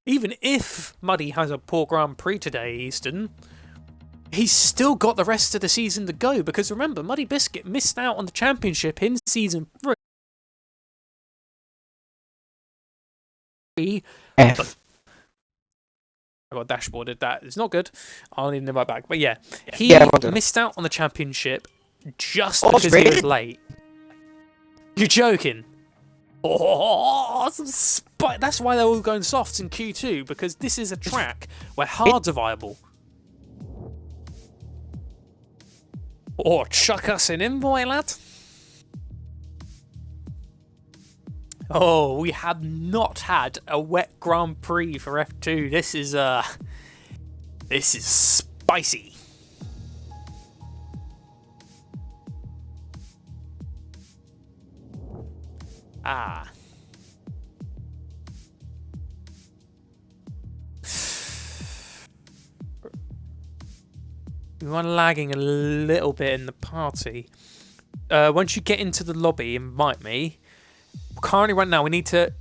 Even if Muddy has a poor Grand Prix today, Easton, he's still got the rest of the season to go. Because remember, Muddy Biscuit missed out on the championship in season 3. F. I got dashboarded. That is not good. I'll need to invite back. But yeah, he missed out on the championship just because he was late. You're joking. Oh, that's why they're all going softs in Q2, because this is a track where hards are viable. Or chuck us an invite, lad. Oh, we have not had a wet Grand Prix for F2. This is spicy. Ah. We are lagging a little bit in the party. Once you get into the lobby, invite me. Currently, right now, we need to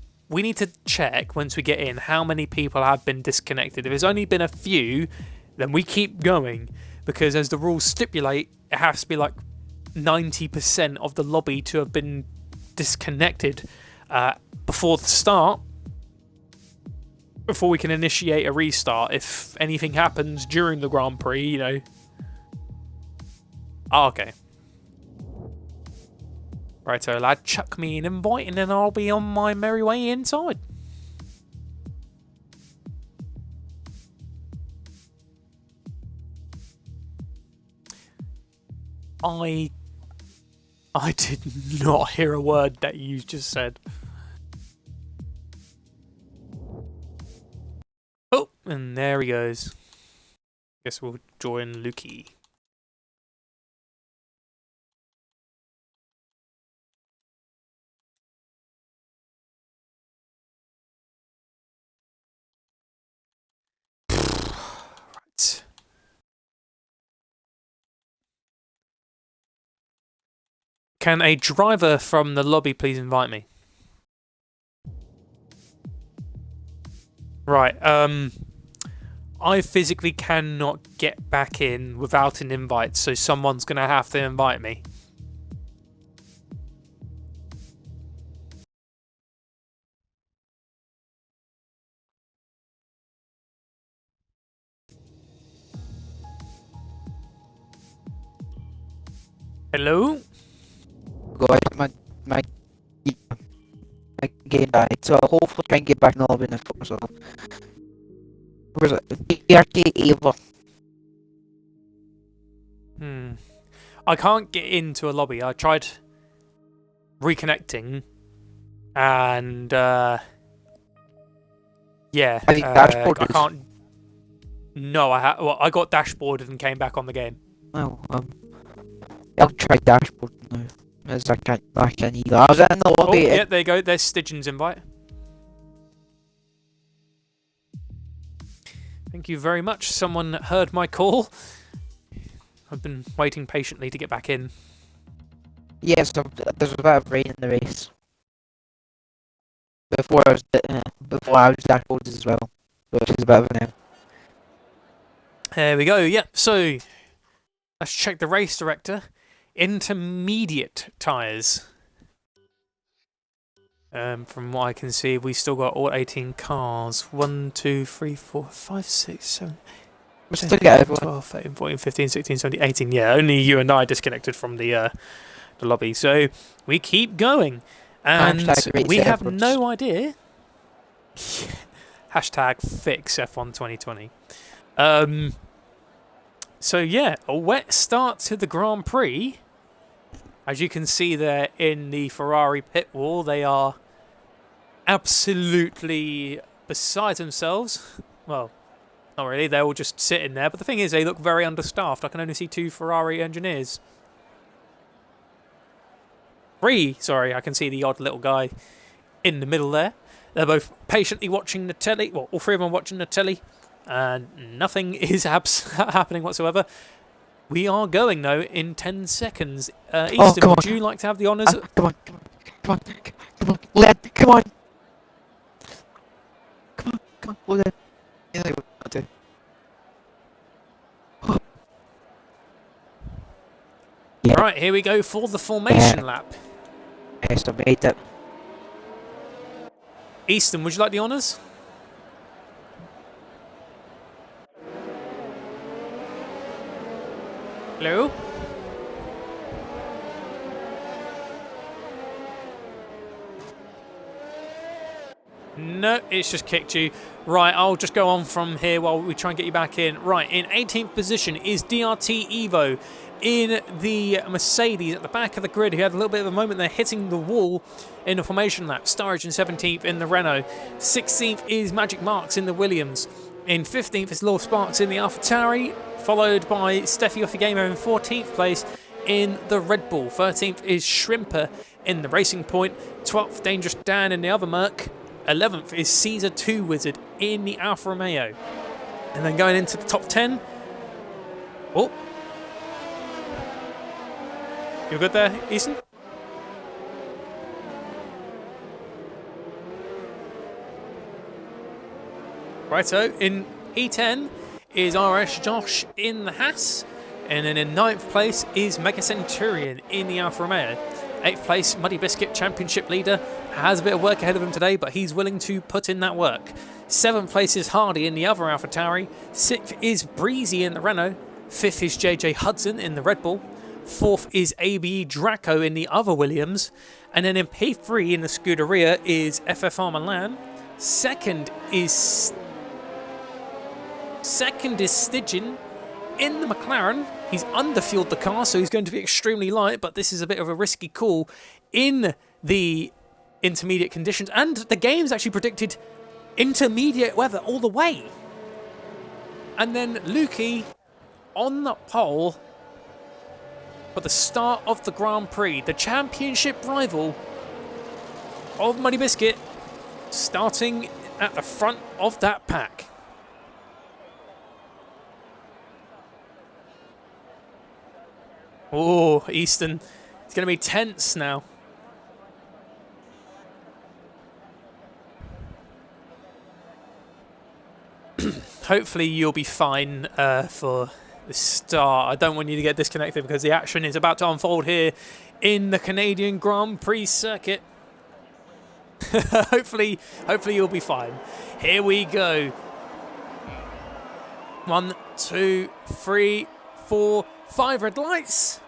check once we get in how many people have been disconnected. If there's only been a few, then we keep going, because as the rules stipulate, it has to be like 90% of the lobby to have been disconnected before the start, before we can initiate a restart. If anything happens during the Grand Prix, you know. Oh, okay. Righto, lad, chuck me an invite and then I'll be on my merry way inside. I did not hear a word that you just said. Oh, and there he goes. Guess we'll join Lukey. Right. Can a driver from the lobby please invite me? Right, I physically cannot get back in without an invite, so someone's going to have to invite me. Hello? Go ahead, my game died, so I'll hopefully try and get back in the lobby next so. Where's it? DRK Ava. I can't get into a lobby. I tried reconnecting, and yeah, I think dashboard I can't. No, I got dashboarded and came back on the game. Oh, I'll try dashboard now. As I can't back in either. I was in the Oh, lobby. yeah, there you go. There's Stygian's invite. Thank you very much. Someone heard my call. I've been waiting patiently to get back in. Yes, there's a bit of rain in the race. Before I was dashboarded as well, which is a bit of an There we go. Yep. So let's check the race director. Intermediate tyres. From what I can see, we still got all 18 cars. 1, 2, 3, 4, 5, 6, 7, we still get everyone. 12, 13, 14, 15, 16, 17, 18. Yeah, only you and I disconnected from the lobby. So we keep going. And we have no idea. Hashtag fix F1 2020. So yeah, a wet start to the Grand Prix. As you can see there in the Ferrari pit wall, they are absolutely beside themselves. Well, not really, they're all just sitting there. But the thing is, they look very understaffed. I can only see 2 Ferrari engineers. 3, sorry, I can see the odd little guy in the middle there. They're both patiently watching the telly. Well, all 3 of them watching the telly. And nothing is happening whatsoever. We are going, though, in 10 seconds. Easton, would you like to have the honours? Come on, lad, come on. Come on, lad. Right, here we go for the formation lap. Yes, I made it. Easton, would you like the honours? Hello? No, it's just kicked you. Right, I'll just go on from here while we try and get you back in. Right, in 18th position is DRT Evo in the Mercedes at the back of the grid, who had a little bit of a moment there hitting the wall in the formation lap. Sturridge in 17th in the Renault. 16th is Magic Marks in the Williams. In 15th is Law Sparks in the AlphaTauri, followed by Steffi Othigamo in 14th place in the Red Bull. 13th is Shrimper in the Racing Point. 12th, Dangerous Dan in the other Merc. 11th is Caesar 2 Wizard in the Alfa Romeo. And then going into the top 10. Oh. You good there, Easton? Righto, in E10 is RS Josh in the Haas, and then in 9th place is Mega Centurion in the Alfa Romeo. 8th place, Muddy Biscuit, Championship leader, has a bit of work ahead of him today, but he's willing to put in that work. 7th place is Hardy in the other AlphaTauri. 6th is Breezy in the Renault. 5th is JJ Hudson in the Red Bull. 4th is ABE Draco in the other Williams. And then in P3 in the Scuderia is FFR Milan. Second is Stygian in the McLaren. He's underfueled the car, so he's going to be extremely light, but this is a bit of a risky call in the intermediate conditions. And the game's actually predicted intermediate weather all the way. And then Lukey on the pole for the start of the Grand Prix. The championship rival of Muddy Biscuit starting at the front of that pack. Oh, Easton It's going to be tense now. Hopefully you'll be fine for the start. I don't want you to get disconnected because the action is about to unfold here in the Canadian Grand Prix circuit. hopefully you'll be fine. Here we go. 1, 2, 3, 4, 5 red lights.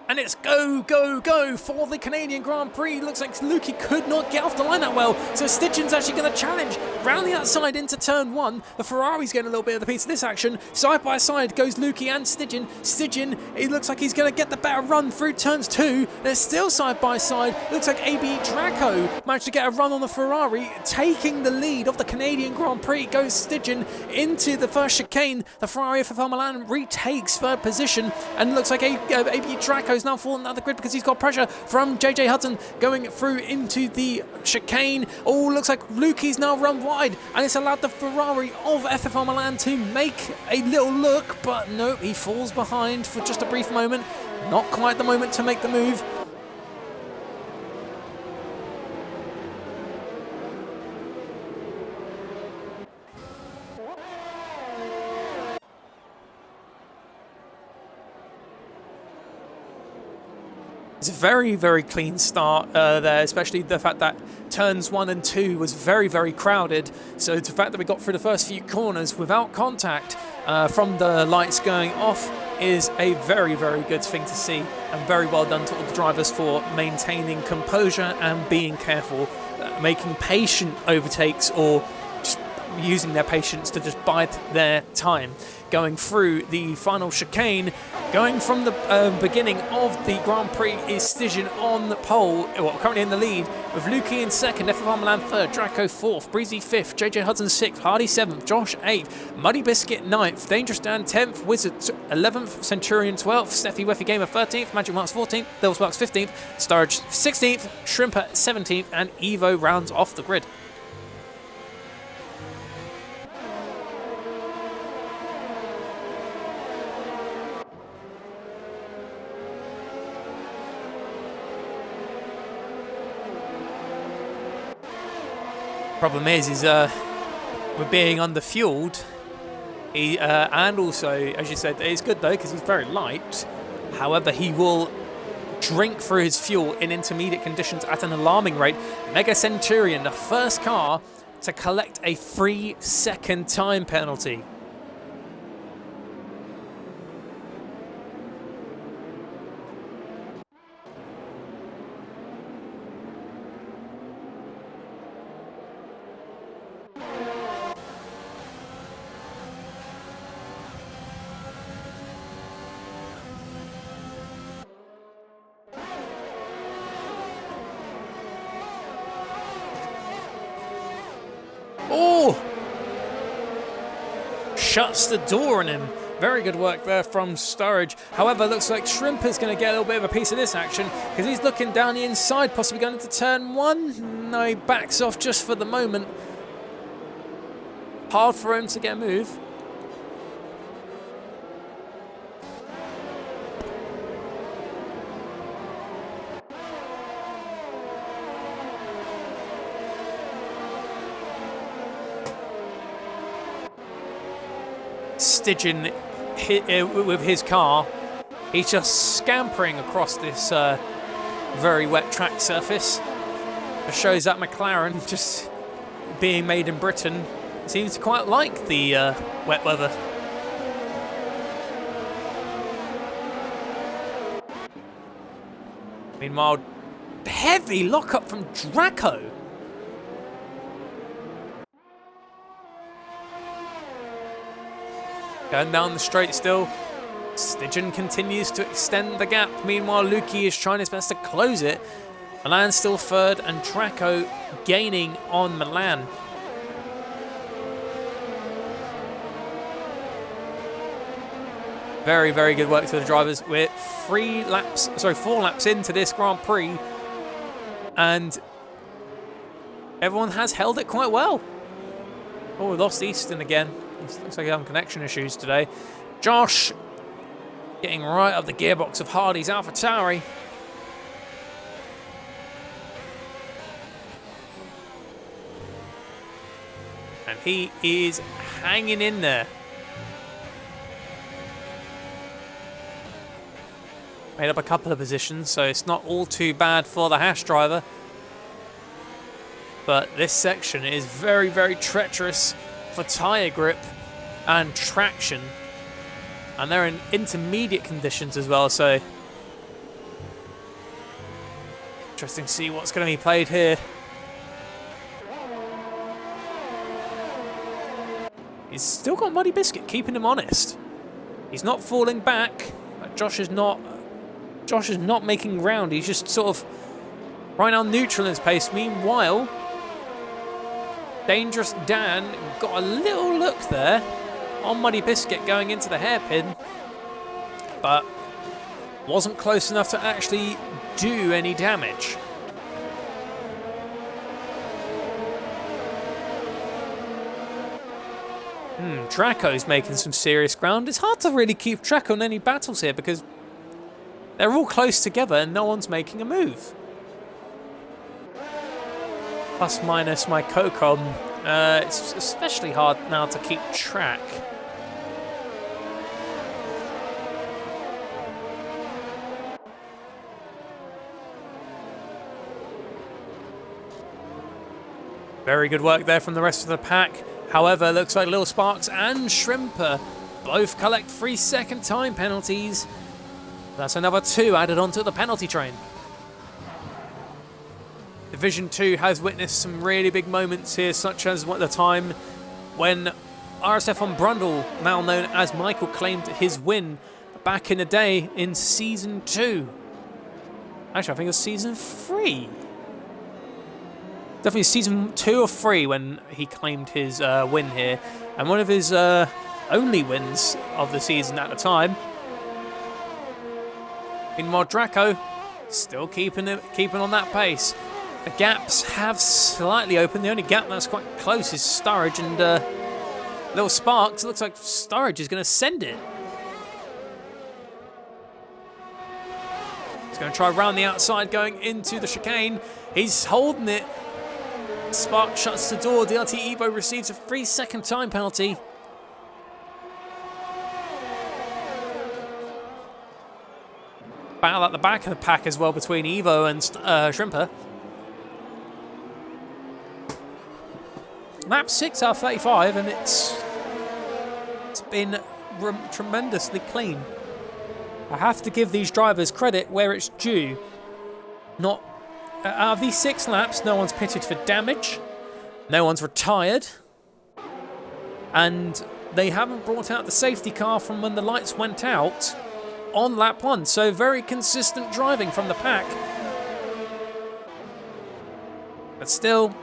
And it's go, go, go for the Canadian Grand Prix. Looks like Lukey could not get off the line that well. So Stidgen's actually going to challenge. Round the outside into turn 1. The Ferrari's getting a little bit of the piece of this action. Side by side goes Lukey and Stidgen. Stidgen, it looks like he's going to get the better run through turns 2. They're still side by side. Looks like AB Draco managed to get a run on the Ferrari, taking the lead of the Canadian Grand Prix. Goes Stidgen into the first chicane. The Ferrari for Milan retakes third position. And looks like AB Draco now falling out of the grid because he's got pressure from JJ Hudson going through into the chicane. Oh, looks like Lukey's now run wide, and it's allowed the Ferrari of FFR Milan to make a little look, but nope, he falls behind for just a brief moment. Not quite the moment to make the move. It's a very, very clean start there, especially the fact that turns 1 and 2 was very, very crowded. So the fact that we got through the first few corners without contact from the lights going off is a very, very good thing to see. And very well done to all the drivers for maintaining composure and being careful, making patient overtakes or just using their patience to just bide their time. Going through the final chicane, going from the beginning of the Grand Prix is Stidgen on the pole, well, currently in the lead, with Lukey in second, FFR Milan third, Draco fourth, Breezy fifth, JJ Hudson sixth, Hardy seventh, Josh eighth, Muddy Biscuit ninth, Dangerous Dan 10th, Wizard 11th, Centurion 12th, Steffi Weffy Gamer 13th, Magic Marks 14th, Devils Marks 15th, Sturridge 16th, Shrimper 17th, and Evo rounds off the grid. Problem is with being underfueled, and also, as you said, it's good though because he's very light. However, he will drink through his fuel in intermediate conditions at an alarming rate. Mega Centurion, the first car to collect a 3-second time penalty. Oh! Shuts the door on him. Very good work there from Sturridge. However, looks like Shrimper's going to get a little bit of a piece of this action because he's looking down the inside, possibly going into turn 1. No, he backs off just for the moment. Hard for him to get a move. Stidgen with his car, he's just scampering across this very wet track surface. It shows that McLaren, just being made in Britain, seems to quite like the wet weather. Meanwhile, heavy lockup from Draco. Going down the straight still. Stidgen continues to extend the gap. Meanwhile, Lukey is trying his best to close it. Milan still third, and Draco gaining on Milan. Very, very good work to the drivers. We're 4 laps into this Grand Prix, and everyone has held it quite well. Oh, we lost Easton again. Looks like he's having connection issues today. Josh Getting right up the gearbox of Hardy's AlphaTauri. And he is hanging in there. Made up a couple of positions, so it's not all too bad for the Haas driver. But this section is very, very treacherous for tyre grip and traction. And they're in intermediate conditions as well, so interesting to see what's going to be played here. He's still got Muddy Biscuit keeping him honest. He's not falling back, but Josh is not making ground. He's just sort of right now neutral in his pace. Meanwhile, Dangerous Dan got a little look there on Muddy Biscuit going into the hairpin, but wasn't close enough to actually do any damage. Draco's making some serious ground. It's hard to really keep track on any battles here because they're all close together and no one's making a move. Plus minus my Cocom. It's especially hard now to keep track. Very good work there from the rest of the pack. However, looks like Lil Sparks and Shrimper both collect 3-second time penalties. That's another 2 added onto the penalty train. Division 2 has witnessed some really big moments here, such as the time when RSF1 Brundle, now known as Michael, claimed his win back in the day in Season 2. Actually, I think it was Season 3. Definitely Season 2 or 3 when he claimed his win here. And one of his only wins of the season at the time. Meanwhile, Draco still keeping on that pace. The gaps have slightly opened. The only gap that's quite close is Sturridge and Little Sparks. It looks like Sturridge is going to send it. He's going to try round the outside going into the chicane. He's holding it. Spark shuts the door. DLT Evo receives a 3-second time penalty. Battle at the back of the pack as well between Evo and Shrimper. Lap 6 out of 35, and it's been tremendously clean. I have to give these drivers credit where it's due. Not out of these 6 laps, no one's pitted for damage, no one's retired, and they haven't brought out the safety car from when the lights went out on lap 1. So very consistent driving from the pack. But still,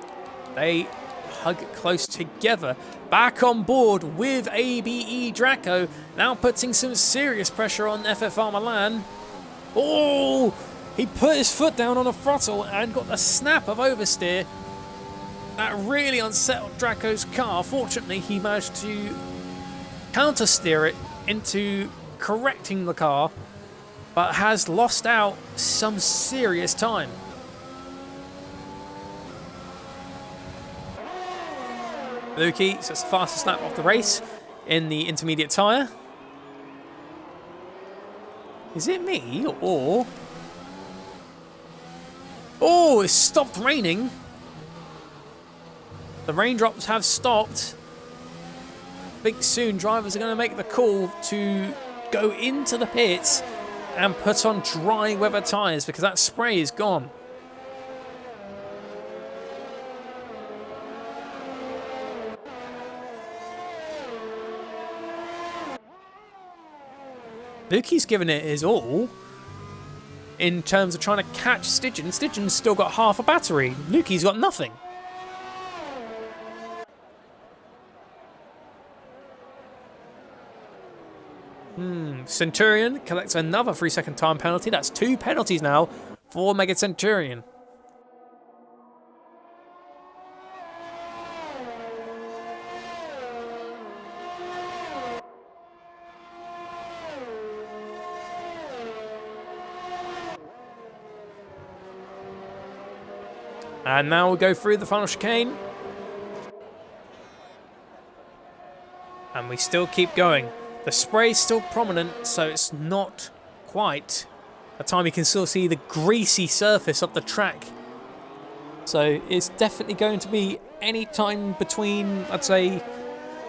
they hug close together. Back on board with ABE Draco, now putting some serious pressure on FFR Milan. Oh! He put his foot down on the throttle and got the snap of oversteer. That really unsettled Draco's car. Fortunately, he managed to countersteer it into correcting the car, but has lost out some serious time. Lukey sets the fastest lap of the race in the intermediate tyre. Is it me or... Oh, it stopped raining. The raindrops have stopped. I think soon drivers are going to make the call to go into the pits and put on dry weather tyres because that spray is gone. Lukey's given it his all in terms of trying to catch Stygian. Stygian's still got half a battery. Lukey's got nothing. Centurion collects another 3-second time penalty. That's 2 penalties now for Mega Centurion. And now we'll go through the final chicane. And we still keep going. The spray's still prominent, so it's not quite a time you can still see the greasy surface of the track. So it's definitely going to be any time between, I'd say,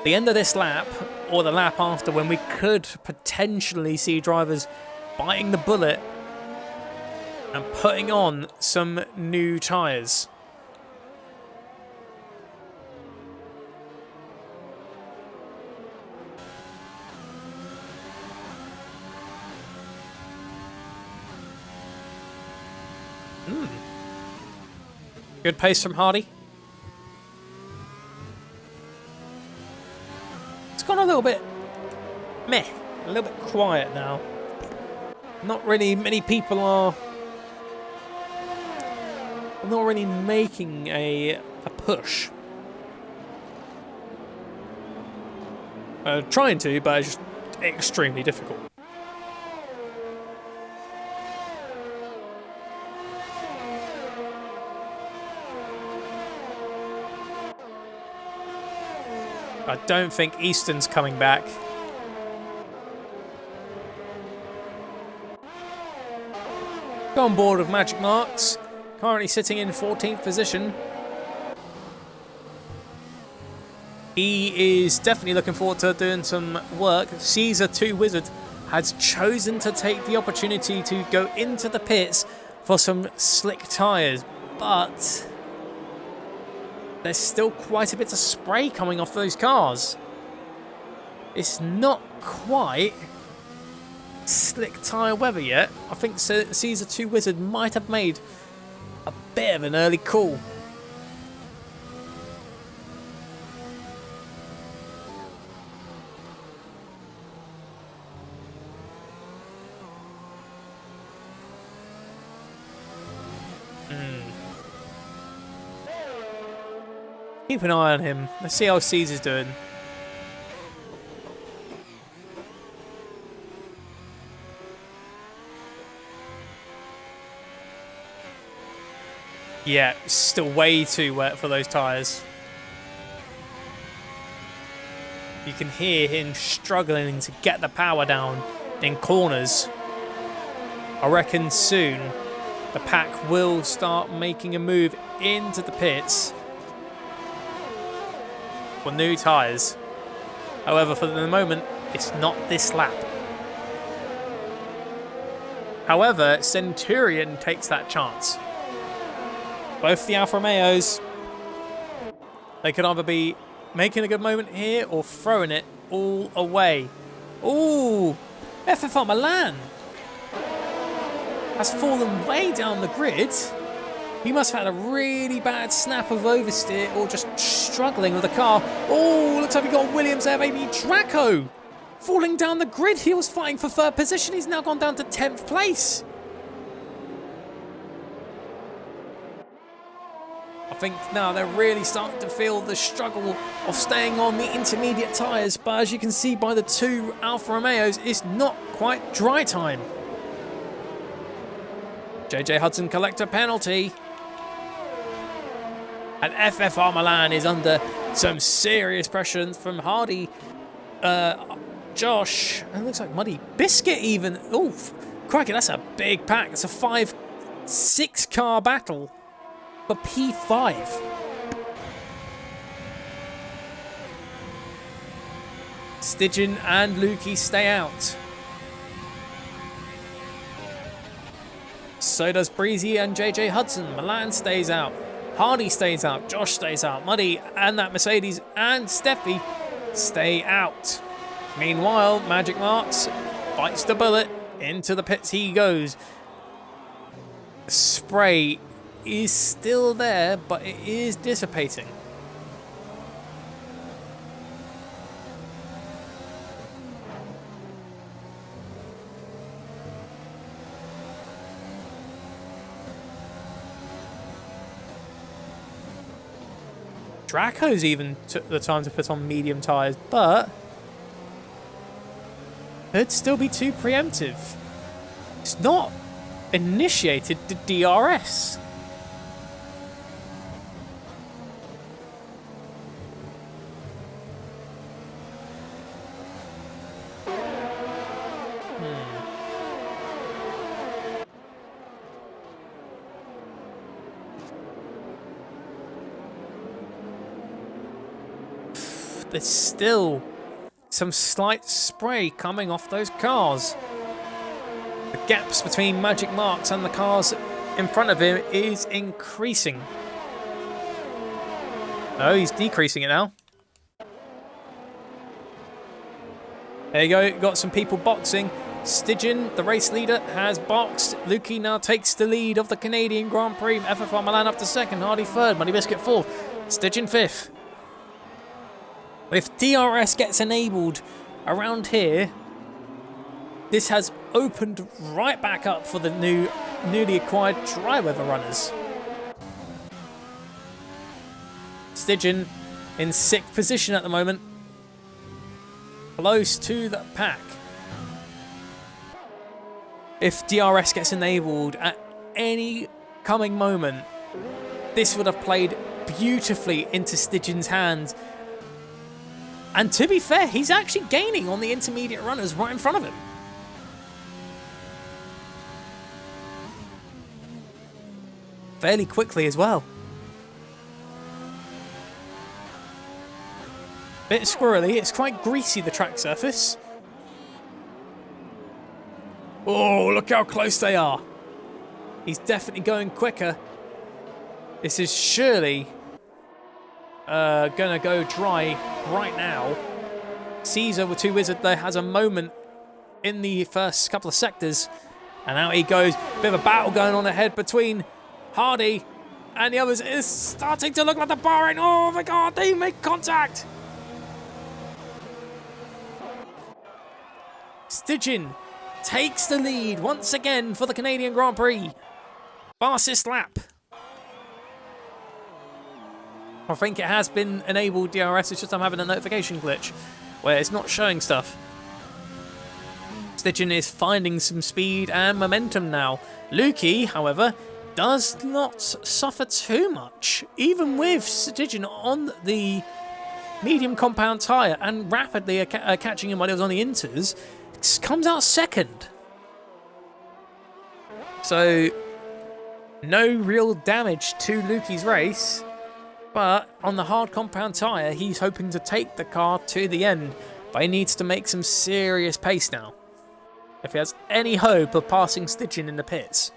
the end of this lap or the lap after, when we could potentially see drivers biting the bullet and putting on some new tyres. Good pace from Hardy. It's gone a little bit meh, a little bit quiet now. Not really many people are not really making a push. Trying to, but it's just extremely difficult. I don't think Easton's coming back. Go on board with Magic Marks, currently sitting in 14th position. He is definitely looking forward to doing some work. Caesar 2 Wizard has chosen to take the opportunity to go into the pits for some slick tyres, but there's still quite a bit of spray coming off those cars. It's not quite slick tyre weather yet. I think Caesar 2 Wizard might have made a bit of an early call. Keep an eye on him. Let's see how Caesar's doing. Yeah, it's still way too wet for those tyres. You can hear him struggling to get the power down in corners. I reckon soon the pack will start making a move into the pits for new tyres. However, for the moment, it's not this lap. However, Centurion takes that chance. Both the Alfa Romeos, they could either be making a good moment here or throwing it all away. Ooh, FFR Milan has fallen way down the grid. He must have had a really bad snap of oversteer or just struggling with the car. Oh, looks like we got Williams there, baby. Draco falling down the grid. He was fighting for third position. He's now gone down to 10th place. I think now they're really starting to feel the struggle of staying on the intermediate tyres. But as you can see by the two Alfa Romeos, it's not quite dry time. JJ Hudson collect a penalty. And FFR Milan is under some serious pressure from Hardy, Josh, and it looks like Muddy Biscuit even. Oh, crikey, that's a big pack. It's a 5-6 car battle for P5. Stygian and Lukey stay out. So does Breezy and JJ Hudson. Milan stays out. Hardy stays out. Josh stays out. Muddy and that Mercedes and Steffi stay out. Meanwhile, Magic Marks bites the bullet. Into the pits he goes. Spray is still there, but it is dissipating. Draco's even took the time to put on medium tyres, but it'd still be too preemptive. It's not initiated the DRS. there's still some slight spray coming off those cars. The gaps between Magic Marks and the cars in front of him is increasing. No, he's decreasing it now. There you go, got some people boxing. Stidgen, the race leader, has boxed. Lukey now takes the lead of the Canadian Grand Prix. FF1 Milan up to second, Hardy third, Money Biscuit fourth, Stidgen fifth. If DRS gets enabled around here, this has opened right back up for the newly acquired dry weather runners. Stidgen in 6th position at the moment, close to the pack. If DRS gets enabled at any coming moment, this would have played beautifully into Stidgen's hands. And to be fair, he's actually gaining on the intermediate runners right in front of him. Fairly quickly as well. Bit squirrely, it's quite greasy, the track surface. Oh, look how close they are. He's definitely going quicker. This is surely gonna go dry right now. Caesar with Two Wizard there has a moment in the first couple of sectors. And out he goes. Bit of a battle going on ahead between Hardy and the others. It's starting to look like the bar ain't. Oh my god, they make contact. Stidgen takes the lead once again for the Canadian Grand Prix. Fastest lap. I think it has been enabled DRS, it's just I'm having a notification glitch where it's not showing stuff. Stidgen is finding some speed and momentum now. Lukey, however, does not suffer too much, even with Stidgen on the medium compound tyre and rapidly catching him while he was on the inters. Comes out second. So, no real damage to Lukey's race, but on the hard compound tyre, he's hoping to take the car to the end, but he needs to make some serious pace now if he has any hope of passing Stidgen in the pits.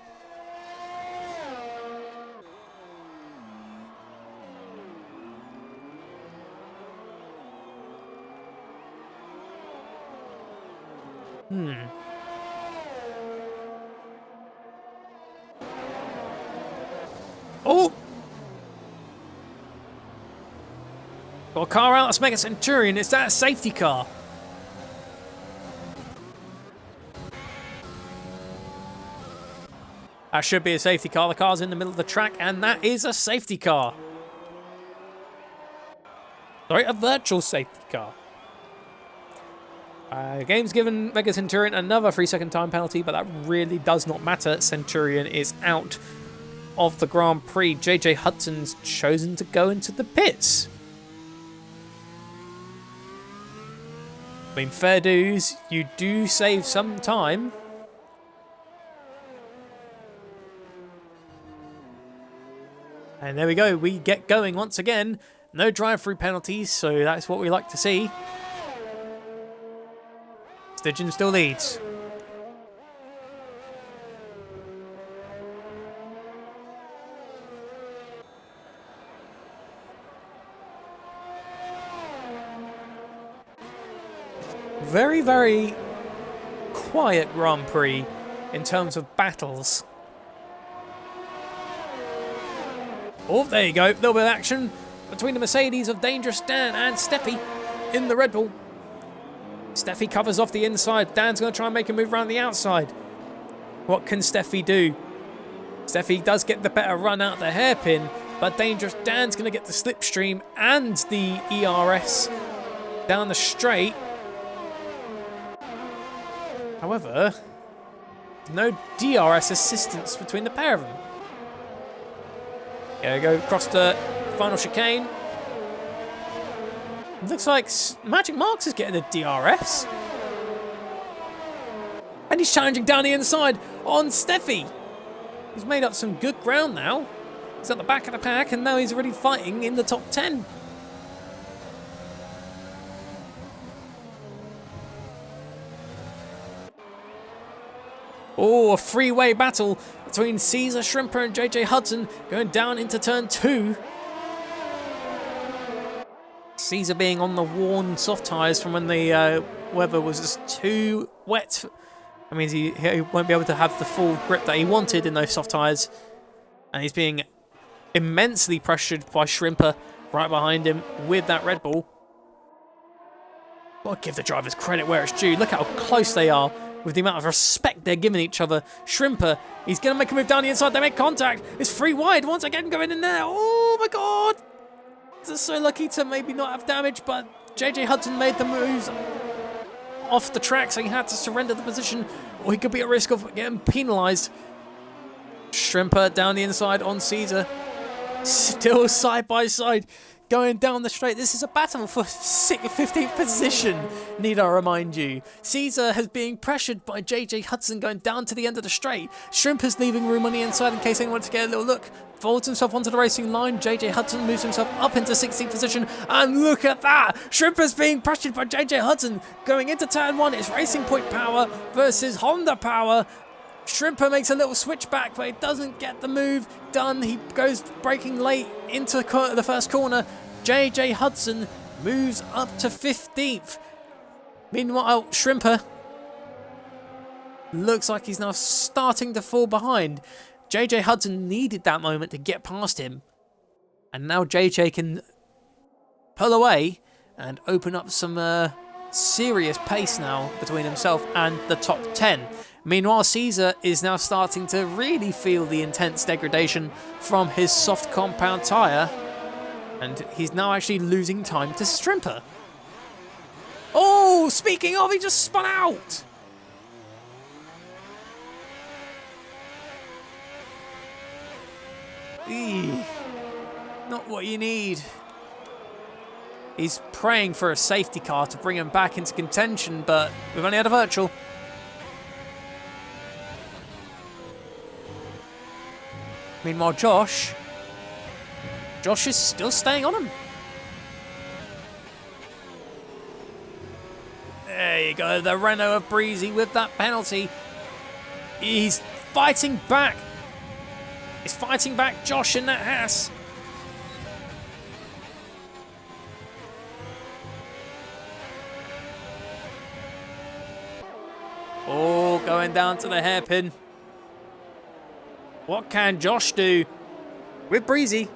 Oh! Got a car out, let's make a Centurion. Is that a safety car? That should be a safety car. The car's in the middle of the track, and that is a safety car. Sorry, a virtual safety car. Game's given Mega Centurion another 3-second time penalty, but that really does not matter. Centurion is out of the Grand Prix. JJ Hudson's chosen to go into the pits. I mean, fair dues, you do save some time. And there we go, we get going once again. No drive-through penalties, so that's what we like to see. Stidgen still leads. Very, very quiet Grand Prix in terms of battles. Oh, there you go. A little bit of action between the Mercedes of Dangerous Dan and Steffi in the Red Bull. Steffi covers off the inside. Dan's going to try and make a move around the outside. What can Steffi do? Steffi does get the better run out the hairpin, but Dangerous Dan's going to get the slipstream and the ERS down the straight. However, no DRS assistance between the pair of them. There we go, across the final chicane. Looks like Magic Marks is getting a DRS. And he's challenging down the inside on Steffi. He's made up some good ground now. He's at the back of the pack and now he's already fighting in the top 10. Oh, a freeway battle between Caesar, Shrimper and JJ Hudson going down into turn 2. Caesar being on the worn soft tyres from when the weather was just too wet. That means he won't be able to have the full grip that he wanted in those soft tyres. And he's being immensely pressured by Shrimper right behind him with that Red Bull. Gotta give the drivers credit where it's due. Look how close they are with the amount of respect they're giving each other. Shrimper, he's going to make a move down the inside. They make contact. It's free wide once again going in there. Oh my God. They're so lucky to maybe not have damage, but JJ Hudson made the moves off the track, so he had to surrender the position, or he could be at risk of getting penalised. Shrimper down the inside on Caesar. Still side by side, going down the straight. This is a battle for 15th position, need I remind you. Caesar has been pressured by JJ Hudson going down to the end of the straight. Shrimper's leaving room on the inside in case anyone wants to get a little look. Folds himself onto the racing line. JJ Hudson moves himself up into 16th position. And look at that! Shrimper's being pressured by JJ Hudson going into turn 1. It's Racing Point power versus Honda power. Shrimper makes a little switchback, but he doesn't get the move done. He goes braking late into the first corner. JJ Hudson moves up to 15th. Meanwhile, Shrimper looks like he's now starting to fall behind. JJ Hudson needed that moment to get past him. And now JJ can pull away and open up some serious pace now between himself and the top 10. Meanwhile, Caesar is now starting to really feel the intense degradation from his soft compound tyre. And he's now actually losing time to Shrimper. Oh, speaking of, he just spun out. Eee, not what you need. He's praying for a safety car to bring him back into contention, but we've only had a virtual. Meanwhile, Josh is still staying on him. There you go, the Renault of Breezy with that penalty. He's fighting back. He's fighting back Josh in that Haas. Oh, going down to the hairpin. What can Josh do with Breezy?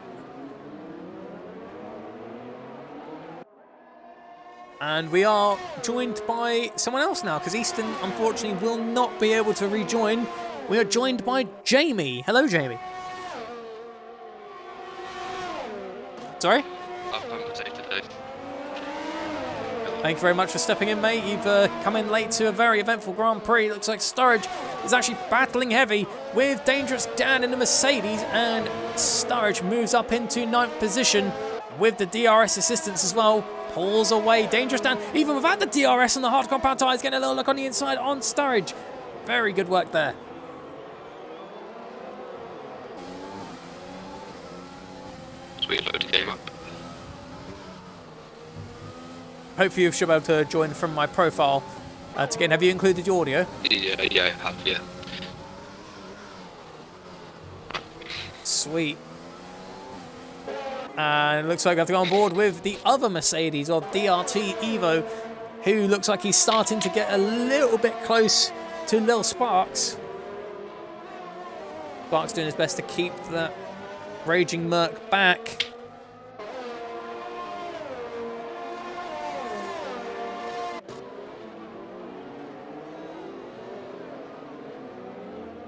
And we are joined by someone else now, because Easton, unfortunately, will not be able to rejoin. We are joined by Jamie. Hello, Jamie. Sorry? I'm safe today. Thank you very much for stepping in, mate. You've come in late to a very eventful Grand Prix. It looks like Sturridge is actually battling heavy with Dangerous Dan in the Mercedes, and Sturridge moves up into 9th position with the DRS assistance as well. Pulls away Dangerous Dan, even without the DRS and the hard compound tyres, getting a little look on the inside on Sturridge. Very good work there. Sweet, load the game up. Hopefully you should be able to join from my profile. Again, have you included your audio? Yeah, I have, yeah. Sweet. And it looks like I have to go on board with the other Mercedes of DRT Evo, who looks like he's starting to get a little bit close to Lil Sparks. Sparks doing his best to keep that Raging Merc back.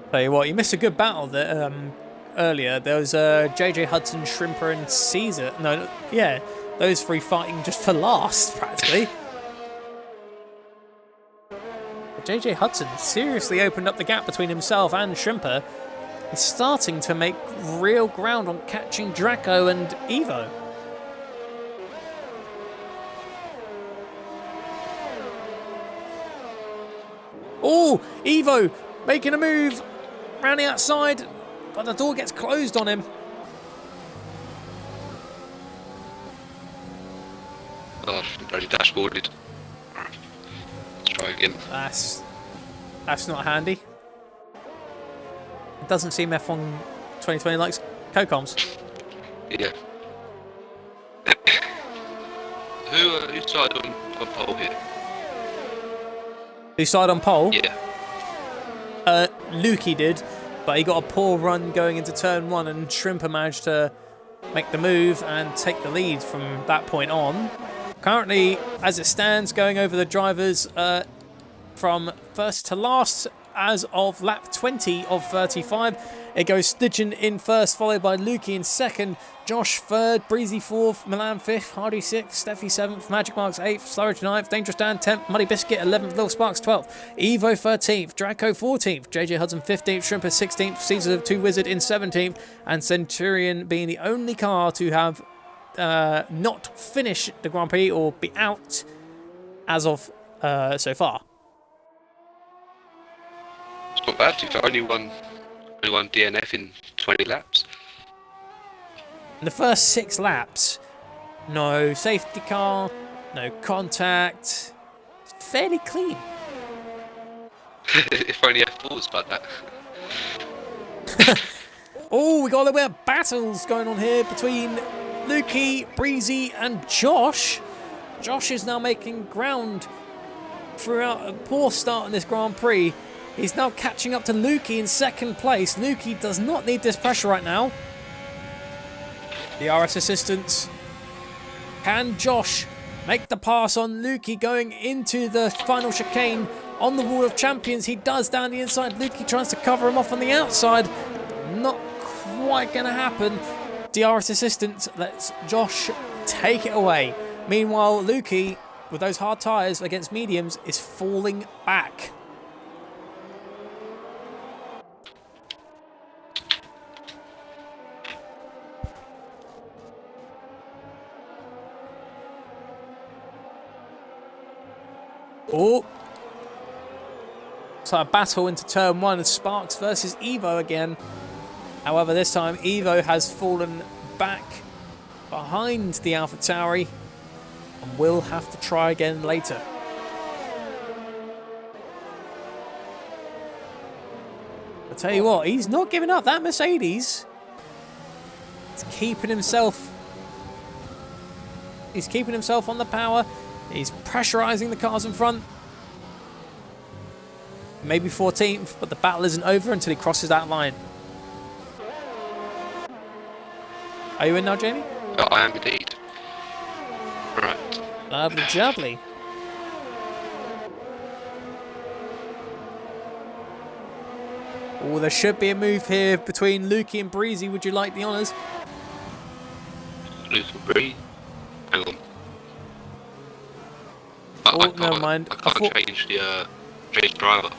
Tell you what, you missed a good battle there, earlier. There was JJ Hudson, Shrimper and Caesar. No, yeah, those three fighting just for last, practically. But JJ Hudson seriously opened up the gap between himself and Shrimper. He's starting to make real ground on catching Draco and Evo. Oh, Evo making a move round the outside, but the door gets closed on him. Oh, bloody dashboarded. Let's try again. That's not handy. Doesn't seem F1 2020 likes co-coms. Yeah. Who started on pole here? Who started on pole? Yeah. Lukey did, but he got a poor run going into turn 1, and Shrimper managed to make the move and take the lead from that point on. Currently, as it stands, going over the drivers from first to last as of lap 20 of 35. It goes Stidgen in first, followed by Lukey in second, Josh third, Breezy fourth, Milan fifth, Hardy sixth, Steffi seventh, Magic Marks eighth, Slurridge ninth, Dangerous Dan 10th, Muddy Biscuit 11th, Little Sparks 12th, Evo 13th, Draco 14th, JJ Hudson 15th, Shrimper 16th, Caesar 2 Wizard in 17th, and Centurion being the only car to have not finished the Grand Prix or be out as of so far. It's not bad. You've only won DNF in 20 laps. In the first 6 laps, no safety car, no contact. It's fairly clean. If only F4 was like that. Oh, we got a little bit of battles going on here between Lukey, Breezy, and Josh. Josh is now making ground throughout a poor start in this Grand Prix. He's now catching up to Lukey in second place. Lukey does not need this pressure right now. The RS assistants. Can Josh make the pass on Lukey going into the final chicane on the Wall of Champions? He does down the inside. Lukey tries to cover him off on the outside. Not quite going to happen. DRS assistant lets Josh take it away. Meanwhile, Lukey, with those hard tyres against mediums, is falling back. Oh, so a battle into turn 1 of Sparks versus Evo again. However, this time Evo has fallen back behind the AlphaTauri and will have to try again later. I tell you what, he's not giving up. That Mercedes is keeping himself. He's keeping himself on the power. He's pressurising the cars in front. Maybe 14th, but the battle isn't over until he crosses that line. Are you in now, Jamie? Oh, I am indeed. Right. Lovely jubbly. Oh, there should be a move here between Lukey and Breezy. Would you like the honours? Luke and Bree. Hang on. Oh, never mind. I can't change the change driver.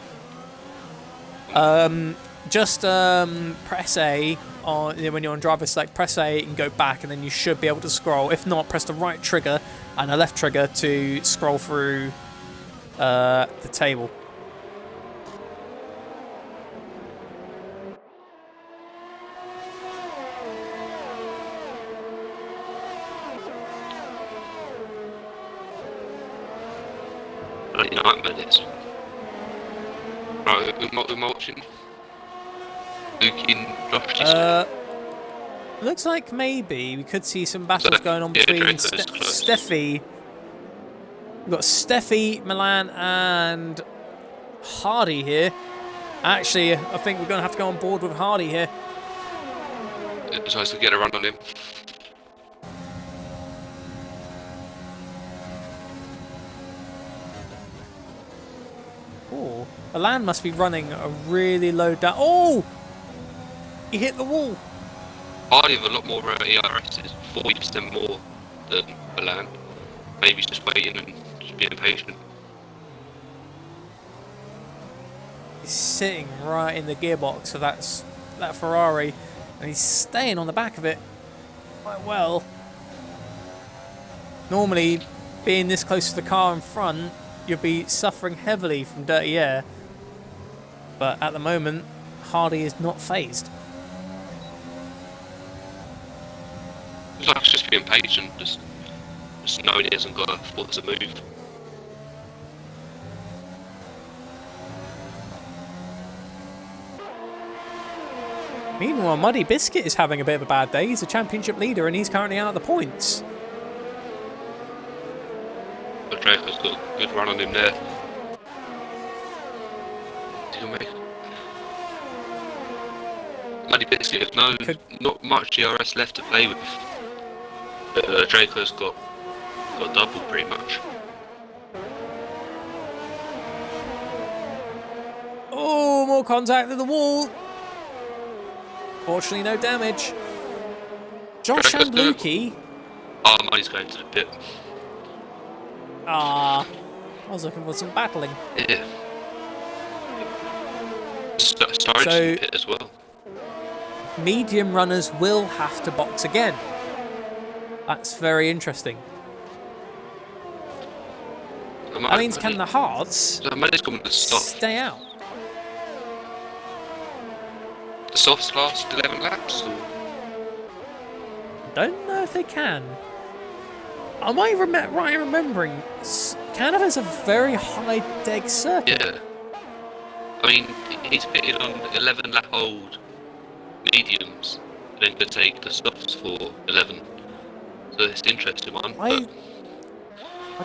Just press A on when you're on driver select. Press A and go back, and then you should be able to scroll. If not, press the right trigger and the left trigger to scroll through the table. Bloody nightmare this. Right, who am I watching? Luke and Josh. Looks like maybe we could see some battles going on between Steffi. We've got Steffi, Milan, and Hardy here. Actually, I think we're going to have to go on board with Hardy here. It's nice to get a run on him. Oh, Milan must be running a really low down. Oh! He hit the wall. Hardy have a lot more ERSs, 40% more than Milan. Maybe he's just waiting and just being patient. He's sitting right in the gearbox of that Ferrari, and he's staying on the back of it quite well. Normally, being this close to the car in front, you'll be suffering heavily from dirty air. But at the moment, Hardy is not phased. It's like he's just being patient, just knowing he hasn't got a force to move. Meanwhile, Muddy Biscuit is having a bit of a bad day. He's a championship leader and he's currently out of the points. But Draco's got a good run on him there. Muddy Biscuit has not much DRS left to play with. But Draco's got double pretty much. Oh, more contact with the wall. Fortunately, no damage. Josh and Lukey. Oh, Muddy's going to the pit. I was looking for some battling. Yeah. Storage in the pit as well. Medium runners will have to box again. That's very interesting. That means can the hards stay out? The softs last 11 laps? Or? Don't know if they can. Am I right in remembering? Canada's a very high deg circuit. Yeah. I mean, he's pitted on 11 lap old mediums, and then could take the softs for 11. So it's an interesting one. I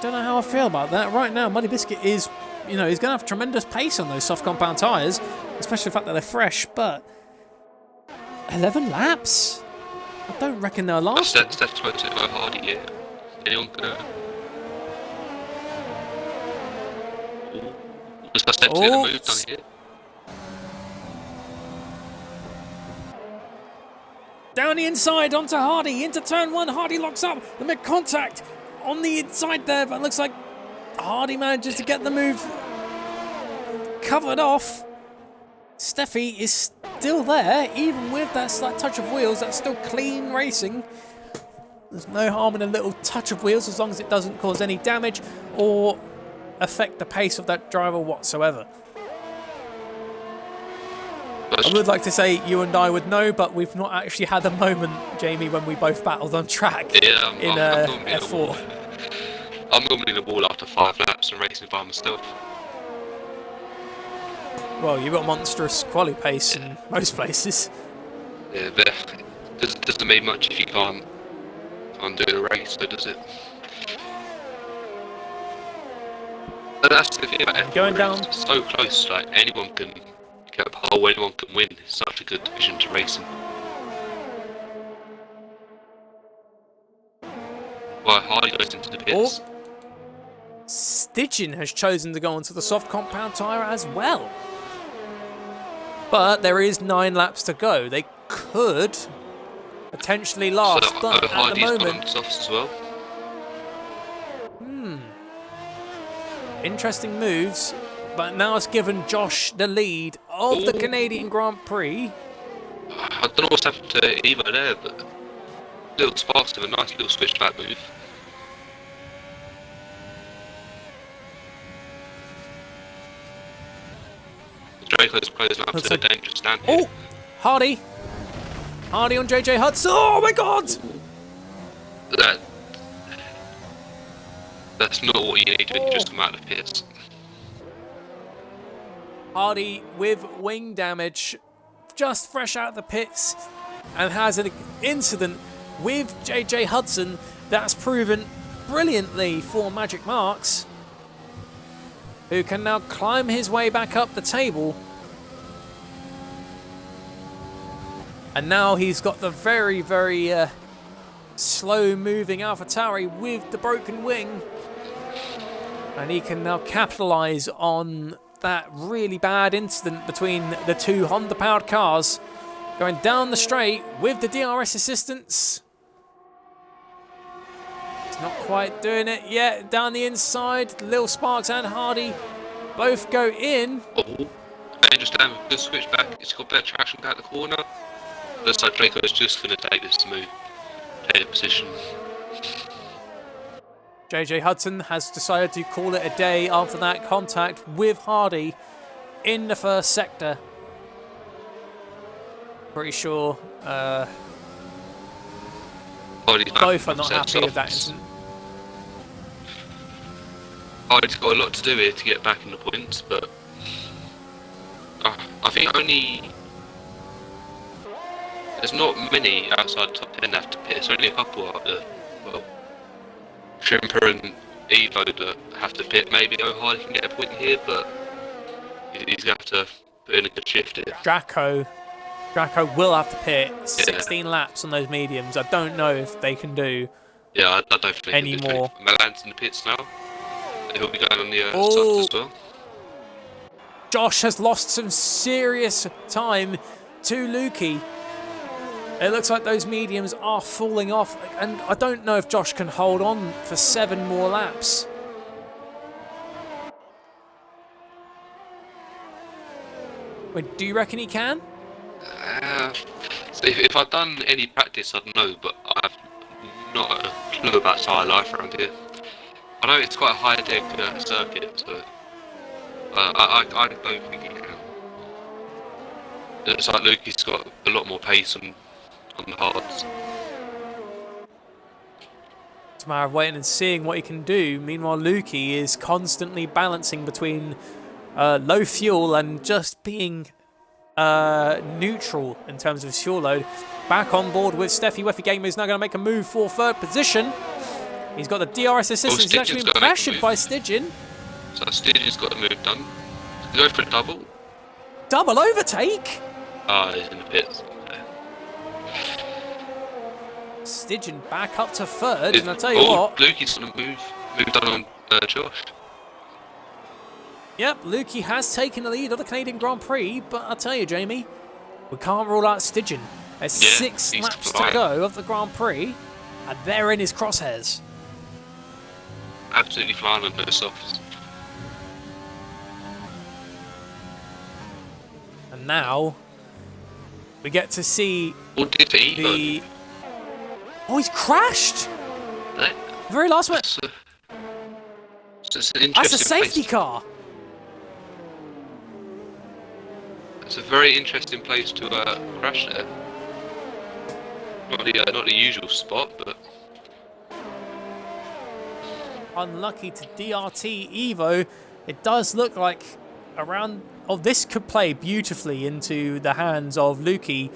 don't know how I feel about that. Right now, Muddy Biscuit is, he's going to have tremendous pace on those soft compound tyres, especially the fact that they're fresh, but 11 laps? I don't reckon they'll last. Steph's trying to go hard here. Anyone gonna... Looks like Steph's gonna move down here. Down the inside onto Hardy, into turn 1, Hardy locks up, they make contact on the inside there, but it looks like Hardy manages to get the move covered off. Steffi is still there, even with that slight touch of wheels, that's still clean racing. There's no harm in a little touch of wheels as long as it doesn't cause any damage or affect the pace of that driver whatsoever. I would like to say you and I would know, but we've not actually had a moment, Jamie, when we both battled on track in F4. I'm normally in the wall after 5 laps and racing by myself. Well, you've got monstrous quali pace in most places. Yeah, but it doesn't mean much if you can't do a race, so does it? But that's the thing about F4, going down. It's so close, like anyone can get a pole, anyone can win. It's such a good division to race in. Well, Hardy goes into the pits. Stitchin has chosen to go onto the soft compound tyre as well. But there is 9 laps to go. They could potentially last, so, but at the moment... softs as well. Interesting moves, but now it's given Josh the lead of the Canadian Grand Prix. I don't know what's happened to Evo there, but little sparks of a nice little switchback move. Draco's closing up to a dangerous stand here. Oh, Hardy on JJ Hudson. Oh my God! That's not what you need when you just come out of the pits. Hardy with wing damage, just fresh out of the pits, and has an incident with JJ Hudson that's proven brilliantly for Magic Marks, who can now climb his way back up the table. And now he's got the very, very slow-moving AlphaTauri with the broken wing. And he can now capitalise on that really bad incident between the two Honda-powered cars. Going down the straight with the DRS assistance. It's not quite doing it yet. Down the inside, Lil Sparks and Hardy both go in. Oh, dangerous down, good switch back. It's got better traction back the corner. Looks like Draco is just going to take this to move, take the position. JJ Hudson has decided to call it a day after that contact with Hardy in the first sector. Pretty sure both are not happy with that incident. Hardy's got a lot to do here to get back in the points, but I think only there's not many outside top 10 that have to pit. There's only a couple out there. Well, Shrimper and Evo that have to pit. Maybe O'Hardy can get a point here, but he's going to have to put in a good shift here. Draco will have to pit 16 laps on those mediums. I don't know if they can do I don't think any more. Milan's in the pits now. He'll be going on the soft as well. Josh has lost some serious time to Lukey. It looks like those mediums are falling off, and I don't know if Josh can hold on for 7 more laps. Wait, do you reckon he can? So if I'd done any practice, I'd know, but I've not a clue about tyre life around here. I know it's quite a high deck circuit, so I don't think he can. It's like Lukey's got a lot more pace on the hards. It's a matter of waiting and seeing what he can do. Meanwhile, Lukey is constantly balancing between low fuel and just being neutral in terms of his fuel load. Back on board with Steffi. Weffy Gamer is now going to make a move for 3rd position. He's got the DRS assistance. He's actually been pressured by Stygian. So Stygian's got a move done. Go for a double. Double overtake? He's in the pits. Stygian back up to 3rd, and I'll tell you what. Lukey's going to move done on Josh. Yep, Lukey has taken the lead of the Canadian Grand Prix, but I'll tell you, Jamie, we can't rule out Stygian. There's 6 laps to go of the Grand Prix, and they're in his crosshairs. Absolutely flying on those softs. And now we get to see What did the... Oh, he's crashed! That, The very last one. That's a safety car. It's a very interesting place to crash there. Not the usual spot, but Unlucky to DRT Evo. It does look like a round of this could play beautifully into the hands of Lukey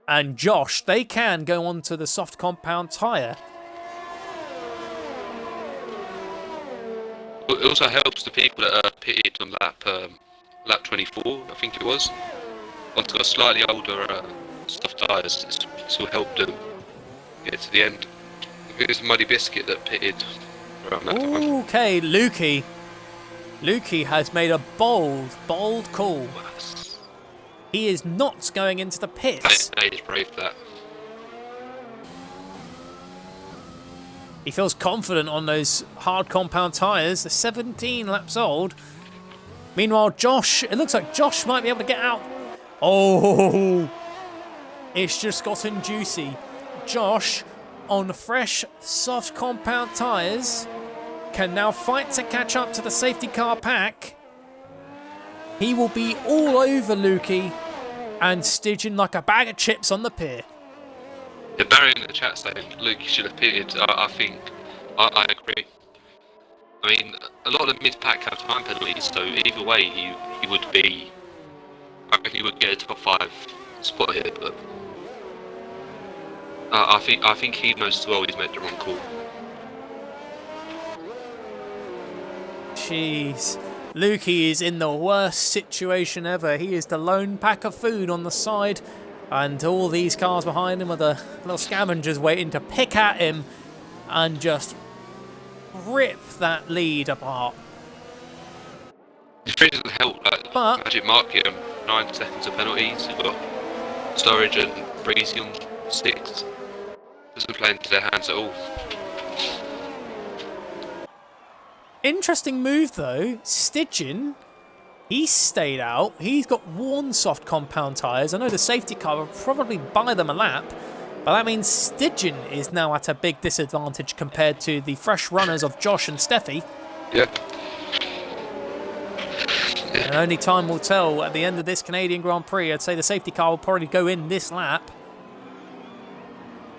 and Josh. They can go on to the soft compound tyre. it also helps the people that are pitted on lap 24, I think it was. Once got slightly older soft tyres, this will help them get to the end. It was Muddy Biscuit that pitted around that time. Okay, Lukey. Lukey has made a bold call. He is not going into the pits. They just braved that. He feels confident on those hard compound tyres. They're 17 laps old. Meanwhile, Josh, it looks like Josh might be able to get out. Oh, it's just gotten juicy. Josh, on fresh, soft compound tyres, can now fight to catch up to the safety car pack. He will be all over Lukey and Stygian like a bag of chips on the pier. Yeah, Barry in the chat saying Luke should have pitted. I think I agree. I mean, a lot of the mid-pack have time penalties, so either way he would be. I reckon he would get a top 5 spot here, but I think he knows as well he's made the wrong call. Jeez. Lukey is in the worst situation ever. He is the lone pack of food on the side, and all these cars behind him are the little scavengers waiting to pick at him and just rip that lead apart. It really doesn't help that Magic Mark here, 9 seconds of penalties. You've got Storage and Prix on 6. Doesn't play into their hands at all. Interesting move though. Stygian, he stayed out. He's got worn soft compound tyres. I know the safety car will probably buy them a lap, but that means Stygian is now at a big disadvantage compared to the fresh runners of Josh and Steffi. Yeah. And only time will tell at the end of this Canadian Grand Prix. I'd say the safety car will probably go in this lap.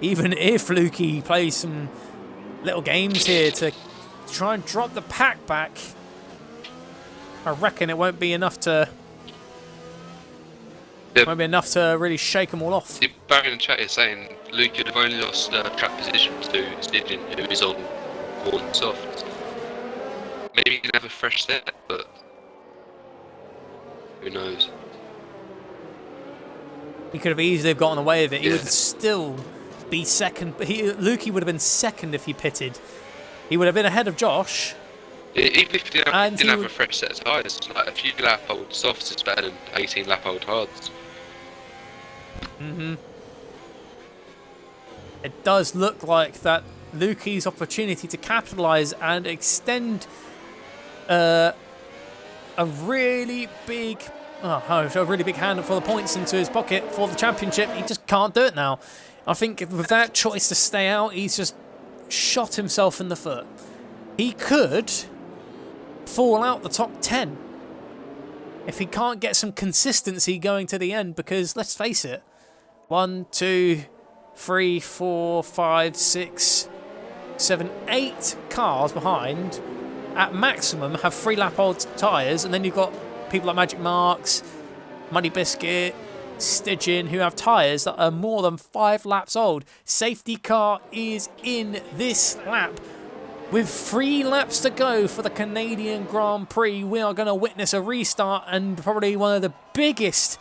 Even if Lukey plays some little games here to try and drop the pack back, I reckon it won't be enough to Yeah. Won't be enough to really shake them all off. Barry in the chat is saying Luke could have only lost track position to Stidgen, who is on hard and soft. Maybe he can have a fresh set, but who knows? He could have easily have gotten away with it. He Yeah. would still be second. Lukey would have been second if he pitted. He would have been ahead of Josh. Even if he And didn't he have would- a fresh set of tyres, like a few lap old softs is better than 18 lap old hards. It does look like that Lukey's opportunity to capitalise and extend a really big handful of points into his pocket for the championship. He just can't do it now. I think with that choice to stay out, he's just shot himself in the foot. He could fall out the top 10 if he can't get some consistency going to the end, because let's face it, 1, 2, 3, 4, 5, 6, 7, 8 cars behind at maximum have 3 lap old tyres, and then you've got people like Magic Marks, Money Biscuit, Stygian, who have tyres that are more than 5 laps old. Safety car is in this lap. With 3 laps to go for the Canadian Grand Prix, we are going to witness a restart and probably one of the biggest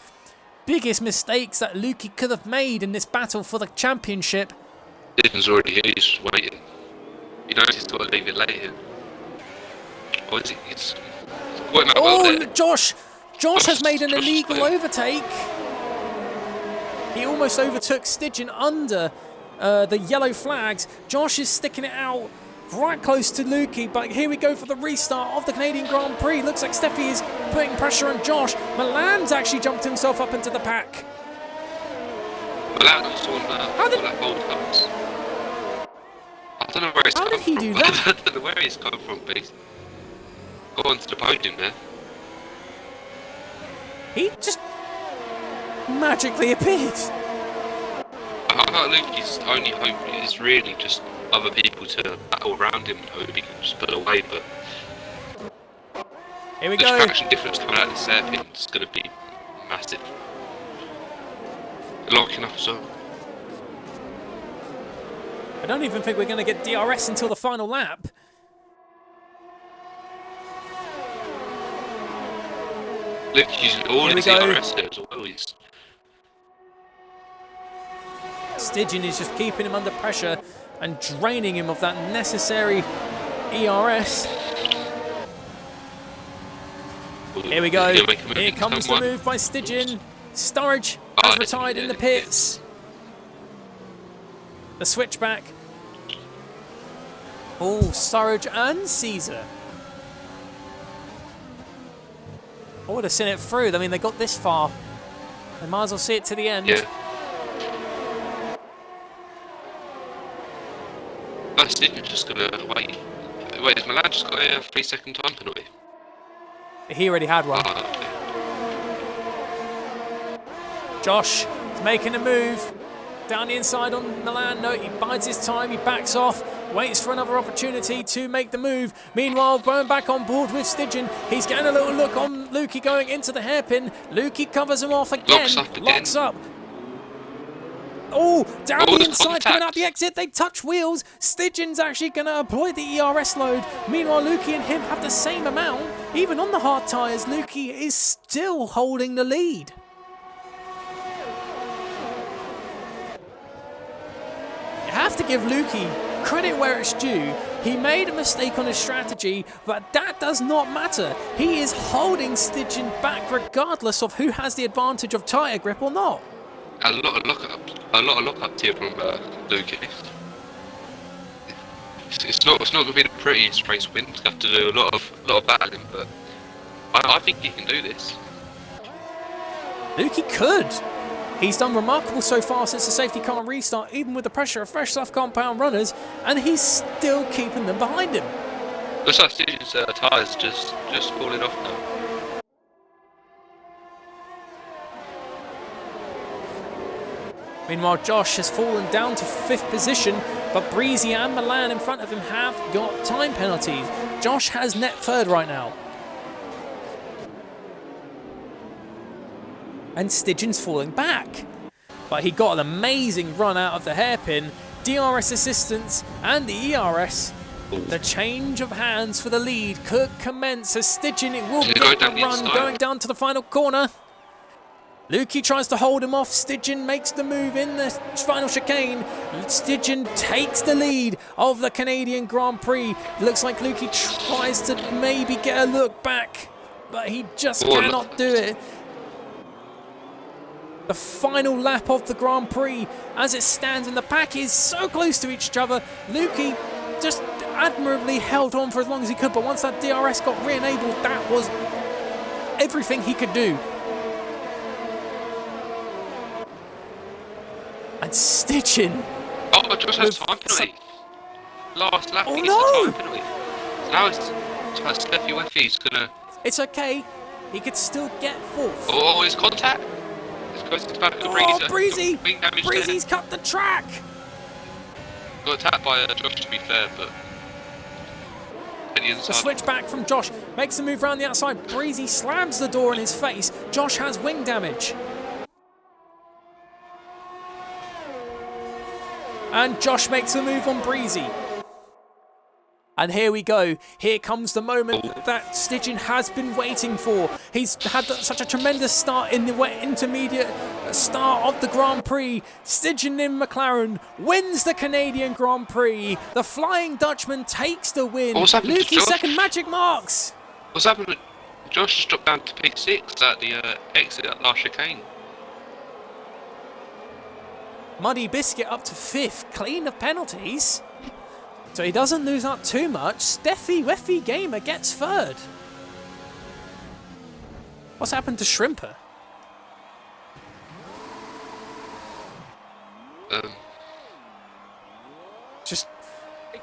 mistakes that Lukey could have made in this battle for the championship. Stidgen's already here, he's just waiting. He knows he's got to leave it late here. Or is it? It's caught him out well there. Josh has made an Josh is illegal clear. overtake. He almost overtook Stygian under the yellow flags. Josh is sticking it out right close to Lukey, but here we go for the restart of the Canadian Grand Prix. Looks like Steffi is putting pressure on Josh. Milan's actually jumped himself up into the pack. Milan was on lap old cups. I don't know where he's How come did he from. do that? I don't know where he's come from, but he's gone to the podium there. He just magically appeared. I thought Lukey's only hope is really just other people to battle around him and hope he can just pull away, but Here we the go. traction difference coming out of this hairpin is going to be massive. Locking up as well. I don't even think we're going to get DRS until the final lap. Lukey's using all Here we his go. DRS there as well. Stygian is just keeping him under pressure and draining him of that necessary ERS. Here we go. Here comes the move by Stygian. Sturridge has retired in the pits. The switchback. Oh, Sturridge and Caesar. I would have seen it through. I mean, they got this far. They might as well see it to the end. Yeah. Stygian's just going to wait. Wait, has Milan just got a 3-second time penalty? He already had one. Ah, okay. Josh is making a move. Down the inside on Milan. No, he bides his time. He backs off. Waits for another opportunity to make the move. Meanwhile, going back on board with Stygian. He's getting a little look on Lukey going into the hairpin. Lukey covers him off again. Locks up again. Locks up. Oh, down the there's inside, coming out contact. the exit. They touch wheels. Stygian's actually going to employ the ERS load. Meanwhile, Lukey and him have the same amount. Even on the hard tyres, Lukey is still holding the lead. You have to give Lukey credit where it's due. He made a mistake on his strategy, but that does not matter. He is holding Stygian back regardless of who has the advantage of tyre grip or not. A lot of lock-up here from Lukey. It's not going to be the prettiest race win. He's going to have to do a lot of battling, but I think he can do this. Lukey could. He's done remarkable so far since the safety car restart, even with the pressure of fresh soft compound runners, and he's still keeping them behind him. Looks like Stygian's tyres just falling off now. Meanwhile, Josh has fallen down to 5th position, but Breezy and Milan in front of him have got time penalties. Josh has net 3rd right now. and Stygian's falling back. But he got an amazing run out of the hairpin, DRS assistance and the ERS. The change of hands for the lead could commence as Stygian will get the run going down to the final corner. Lukey tries to hold him off. Stygian makes the move in the final chicane. Stygian takes the lead of the Canadian Grand Prix. Looks like Lukey tries to maybe get a look back, but he just cannot do it. The final lap of the Grand Prix, as it stands, and the pack is so close to each other. Lukey just admirably held on for as long as he could, but once that DRS got re-enabled, that was everything he could do. And Stygian. Oh, Josh has time penalty. Last lap, he gets the time penalty. So now it's Steffi Weffy's gonna. It's okay. He could still get fourth. Oh, his contact. It's back to Breezy! Breezy's cut the track. Got attacked by Josh, to be fair, but. The switch back from Josh makes the move around the outside. Breezy slams the door in his face. Josh has wing damage. And Josh makes the move on Breezy. And here we go. Here comes the moment that Stygian has been waiting for. He's had such a tremendous start in the intermediate start of the Grand Prix. Stygian in McLaren wins the Canadian Grand Prix. The Flying Dutchman takes the win. Lukey second, magic marks. What's happened? Josh just dropped down to P6 at the exit at last chicane. Muddy Biscuit up to fifth, clean of penalties. So he doesn't lose out too much. Steffi Weffy Gamer gets third. What's happened to Shrimper? Just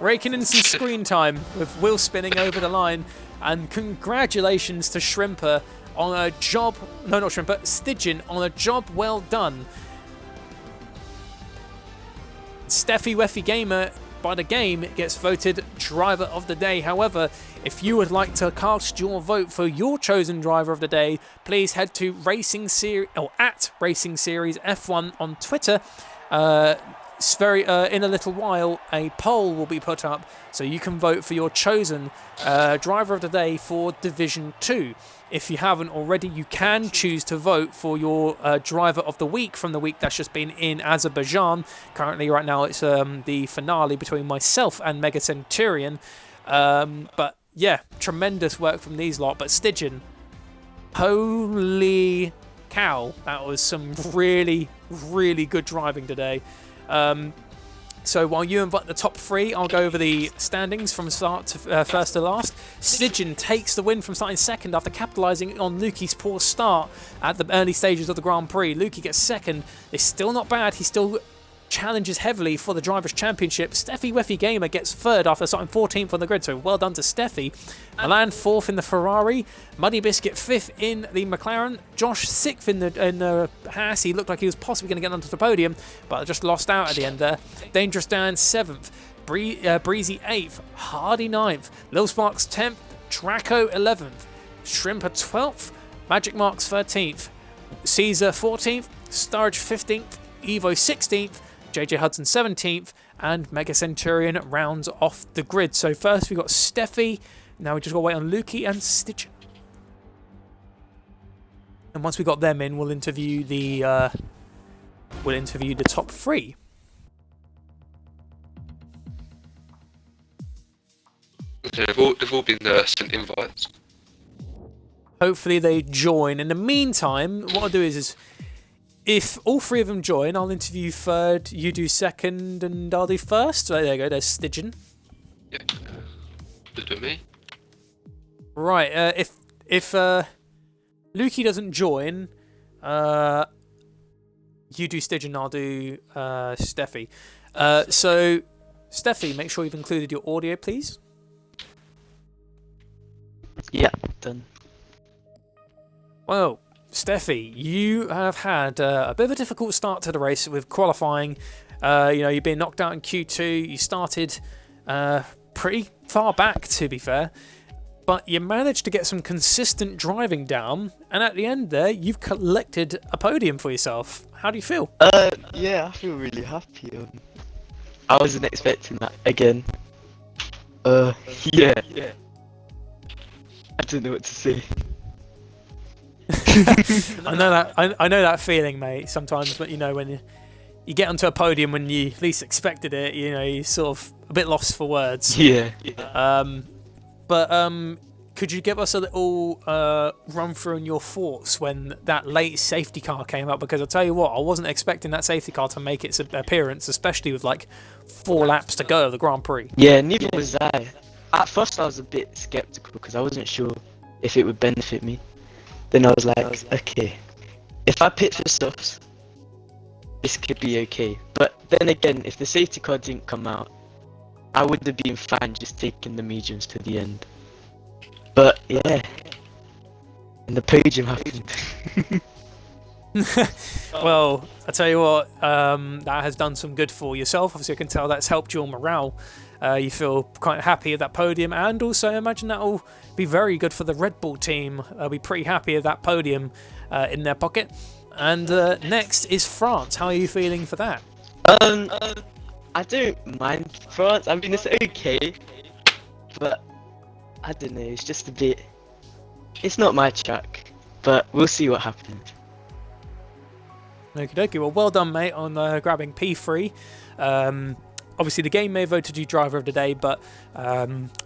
raking in some screen time with wheel spinning over the line. And congratulations to Shrimper on a job... No, not Shrimper. Stygian on a job well done. Steffi Weffy Gamer... by the game, it gets voted driver of the day. However, if you would like to cast your vote for your chosen driver of the day, please head to Racing Series at Racing Series F1 on Twitter. In a little while, a poll will be put up so you can vote for your chosen driver of the day for Division 2. If you haven't already, you can choose to vote for your driver of the week from the week that's just been in Azerbaijan. Currently, right now, it's the finale between myself and Mega Centurion. But yeah, tremendous work from these lot. But Stygian, holy cow, that was some really, really good driving today. So while you invite the top three, I'll go over the standings from start to first to last. Stygian takes the win from starting second after capitalising on Lukey's poor start at the early stages of the Grand Prix. Lukey gets second. It's still not bad. He still challenges heavily for the Drivers' Championship. Steffi Weffy Gamer gets third after starting 14th on the grid, so well done to Steffi. Milan fourth in the Ferrari. Muddy Biscuit fifth in the McLaren. Josh sixth in the Haas. He looked like he was possibly going to get onto the podium, but just lost out at the end there. Dangerous Dan seventh. Breezy eighth. Hardy ninth. Lil Sparks 10th. Draco 11th. Shrimper 12th. Magic Marks 13th. Caesar 14th. Sturge 15th. Evo 16th. JJ Hudson 17th, and Mega Centurion rounds off the grid. So first we got Steffi, now we just got to wait on Lukey and Stygian. And once we got them in, we'll interview the top three. Okay, they've all been sent invites. Hopefully they join. In the meantime, what I'll do is if all three of them join, I'll interview third, you do second, and I'll do first. So there you go, there's Stygian. Yeah, good with me. Right, if Lukey doesn't join, you do Stygian, I'll do Steffi. So, Steffi, make sure you've included your audio, please. Yeah, done. Well, Steffi, you have had a bit of a difficult start to the race with qualifying. You've been knocked out in Q2. You started pretty far back, to be fair. but you managed to get some consistent driving down, and at the end there, you've collected a podium for yourself. How do you feel? Yeah, I feel really happy. I wasn't expecting that again. Yeah. I don't know what to say. I know that. I know that feeling, mate. Sometimes, but when you get onto a podium when you least expected it, you're sort of a bit lost for words. Yeah. But could you give us a little run through on your thoughts when that late safety car came up? Because I'll tell you what, I wasn't expecting that safety car to make its appearance, especially with like 4 laps to go of the Grand Prix. Yeah, neither was I. At first I was a bit skeptical because I wasn't sure if it would benefit me. Then I was like, okay, if I pit for softs, this could be okay. But then again, if the safety car didn't come out, I would have been fine just taking the mediums to the end. But yeah, and the podium happened. Well, I tell you what, that has done some good for yourself. Obviously, I can tell that's helped your morale. You feel quite happy at that podium, and also I imagine that will be very good for the Red Bull team. They'll be pretty happy with that podium in their pocket. And next is France. How are you feeling for that? I don't mind France. I mean, it's okay, but I don't know. It's just a bit. It's not my track, but we'll see what happens. Okie dokie. Well done, mate, on grabbing P3. Obviously, the game may have voted you driver of the day, but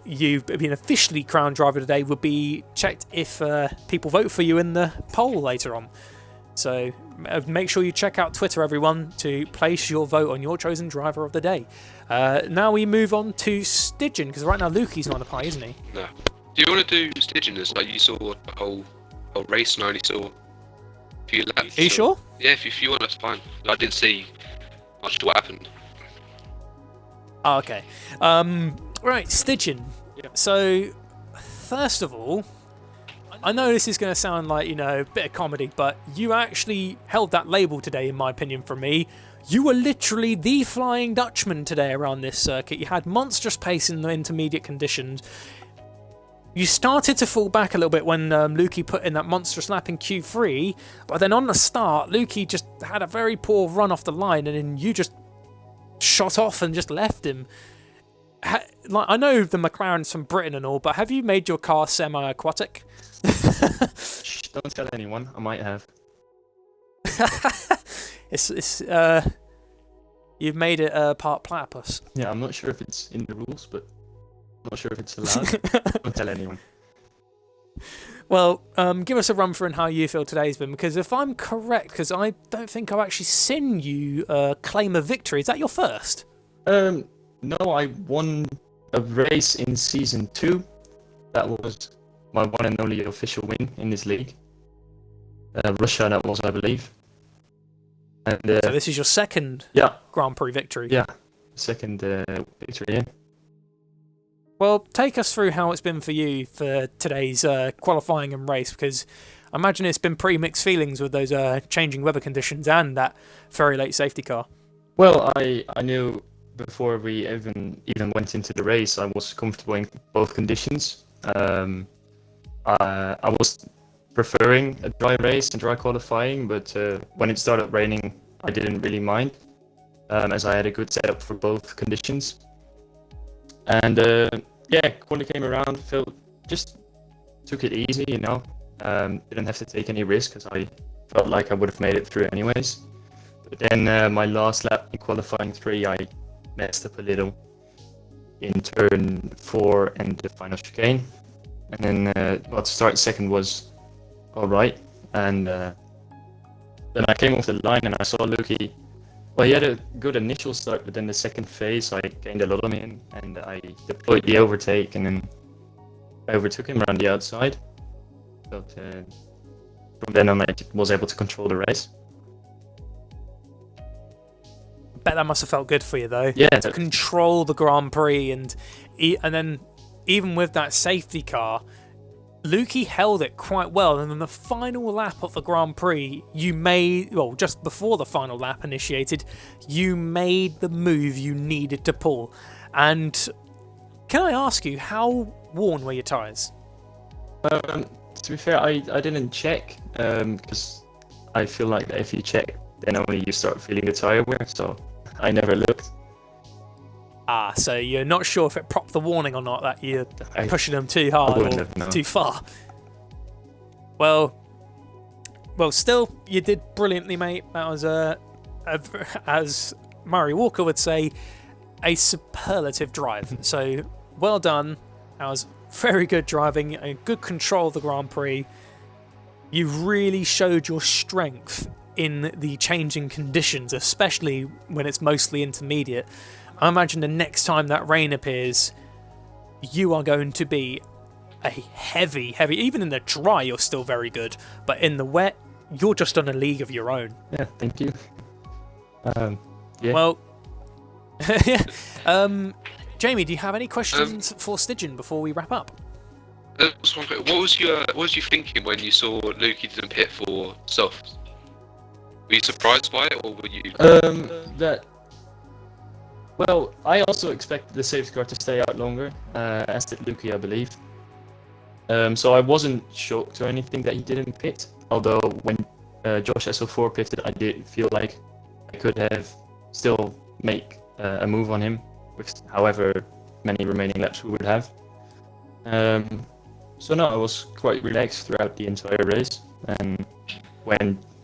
you being officially crowned driver of the day would be checked if people vote for you in the poll later on. So make sure you check out Twitter, everyone, to place your vote on your chosen driver of the day. Now we move on to Stygian, because right now Lukey's not on the pie, isn't he? No. Do you want to do Stygian as like you saw the whole race and I only saw a few laps? Are you sure? Yeah, if you want, that's fine. I didn't see much of what happened. Oh, okay. Right, Stygian. So, first of all, I know this is going to sound like, a bit of comedy, but you actually held that label today, in my opinion, from me. You were literally the Flying Dutchman today around this circuit. You had monstrous pace in the intermediate conditions. You started to fall back a little bit when Lukey put in that monstrous lap in Q3, but then on the start, Lukey just had a very poor run off the line, and then you just shot off and just left him. I know the McLaren's from Britain and all, but have you made your car semi-aquatic? Shh, don't tell anyone. I might have. You've made it part platypus. Yeah, I'm not sure if it's in the rules, but I'm not sure if it's allowed. Don't tell anyone. Well, give us a run through on how you feel today's been, because if I'm correct, because I don't think I've actually seen you claim a victory. Is that your first? No, I won a race in Season 2. That was my one and only official win in this league. Russia, that was, I believe. And so this is your second Grand Prix victory? Yeah, second victory, yeah. Well, take us through how it's been for you for today's qualifying and race, because I imagine it's been pretty mixed feelings with those changing weather conditions and that very late safety car. Well, I knew before we even went into the race, I was comfortable in both conditions. I was preferring a dry race and dry qualifying, but when it started raining, I didn't really mind, as I had a good setup for both conditions. And when it came around, just took it easy, didn't have to take any risk, because I felt like I would have made it through anyways. But then my last lap in qualifying 3, I messed up a little in turn 4 and the final chicane. And then to start second was alright, and then I came off the line and I saw Lukey. Well, he had a good initial start, but then the second phase I gained a lot on him, and I deployed the overtake, and then I overtook him around the outside. But from then on I was able to control the race. I bet that must have felt good for you, though. Yeah, to control the Grand Prix, and then even with that safety car, Lukey held it quite well, and in the final lap of the Grand Prix, just before the final lap initiated, you made the move you needed to pull. And can I ask you, how worn were your tyres? To be fair, I didn't check because I feel like that if you check, then only you start feeling the tire wear. So I never looked. Ah, so you're not sure if it propped the warning or not that you're I- pushing them too hard wouldn't or have known. too far. Well, still, you did brilliantly, mate. That was as Murray Walker would say, a superlative drive. So well done. That was very good driving, a good control of the Grand Prix. You really showed your strength in the changing conditions, especially when it's mostly intermediate. I imagine the next time that rain appears, you are going to be a heavy, even in the dry, you're still very good, but in the wet, you're just on a league of your own. Yeah, thank you. Yeah. Well, Jamie, do you have any questions for Stygian before we wrap up? What was you thinking when you saw Lukey didn't pit for softs? Were you surprised by it, or were you? Well, I also expected the safety car to stay out longer, as did Lukey, I believe. So I wasn't shocked or anything that he didn't pit. Although when Josh S04 pitted, I did feel like I could have still make a move on him with however many remaining laps we would have. So no, I was quite relaxed throughout the entire race. And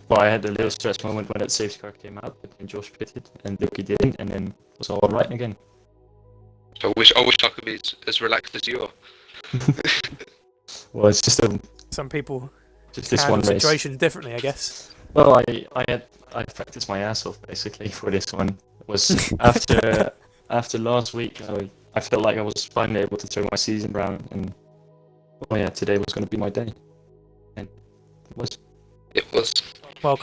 I had a little stress moment when that safety car came out, but then Josh pitted and Lukey didn't, and then it was all right again. I wish I could be as relaxed as you are. Well, it's just Some people this one handle race. situations differently, I guess. Well, I practiced my ass off basically for this one. It was after last week, I felt like I was finally able to turn my season around, and well, yeah, today was going to be my day, and it was. It was. Well,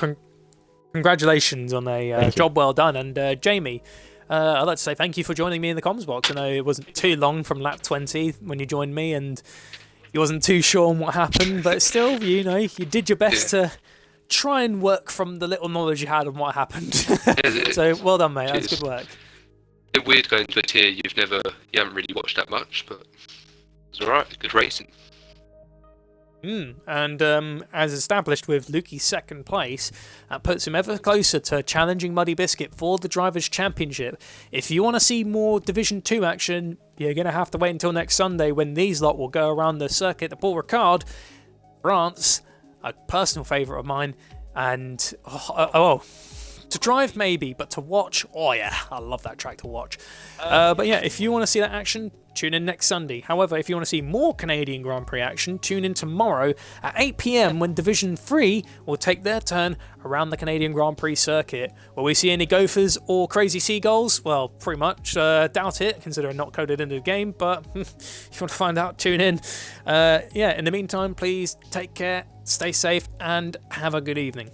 congratulations on a job well done. And Jamie, I'd like to say thank you for joining me in the comms box. I know it wasn't too long from lap 20 when you joined me, and you wasn't too sure on what happened, but still, you did your best to try and work from the little knowledge you had on what happened. So well done, mate. That's good work. It's weird going to a tier you haven't really watched that much, but it's alright. Good racing. And as established with Lukey's second place, that puts him ever closer to challenging Muddy Biscuit for the Drivers' Championship. If you want to see more Division 2 action, you're going to have to wait until next Sunday when these lot will go around the circuit at Paul Ricard, France, a personal favourite of mine, and to drive maybe, but to watch, oh yeah, I love that track to watch. But yeah, if you want to see that action, tune in next Sunday. However, if you want to see more Canadian Grand Prix action, tune in tomorrow at 8 PM when Division 3 will take their turn around the Canadian Grand Prix circuit. Will we see any gophers or crazy seagulls? Well, pretty much. Doubt it, considering not coded into the game, but if you want to find out, tune in. In the meantime, please take care, stay safe, and have a good evening.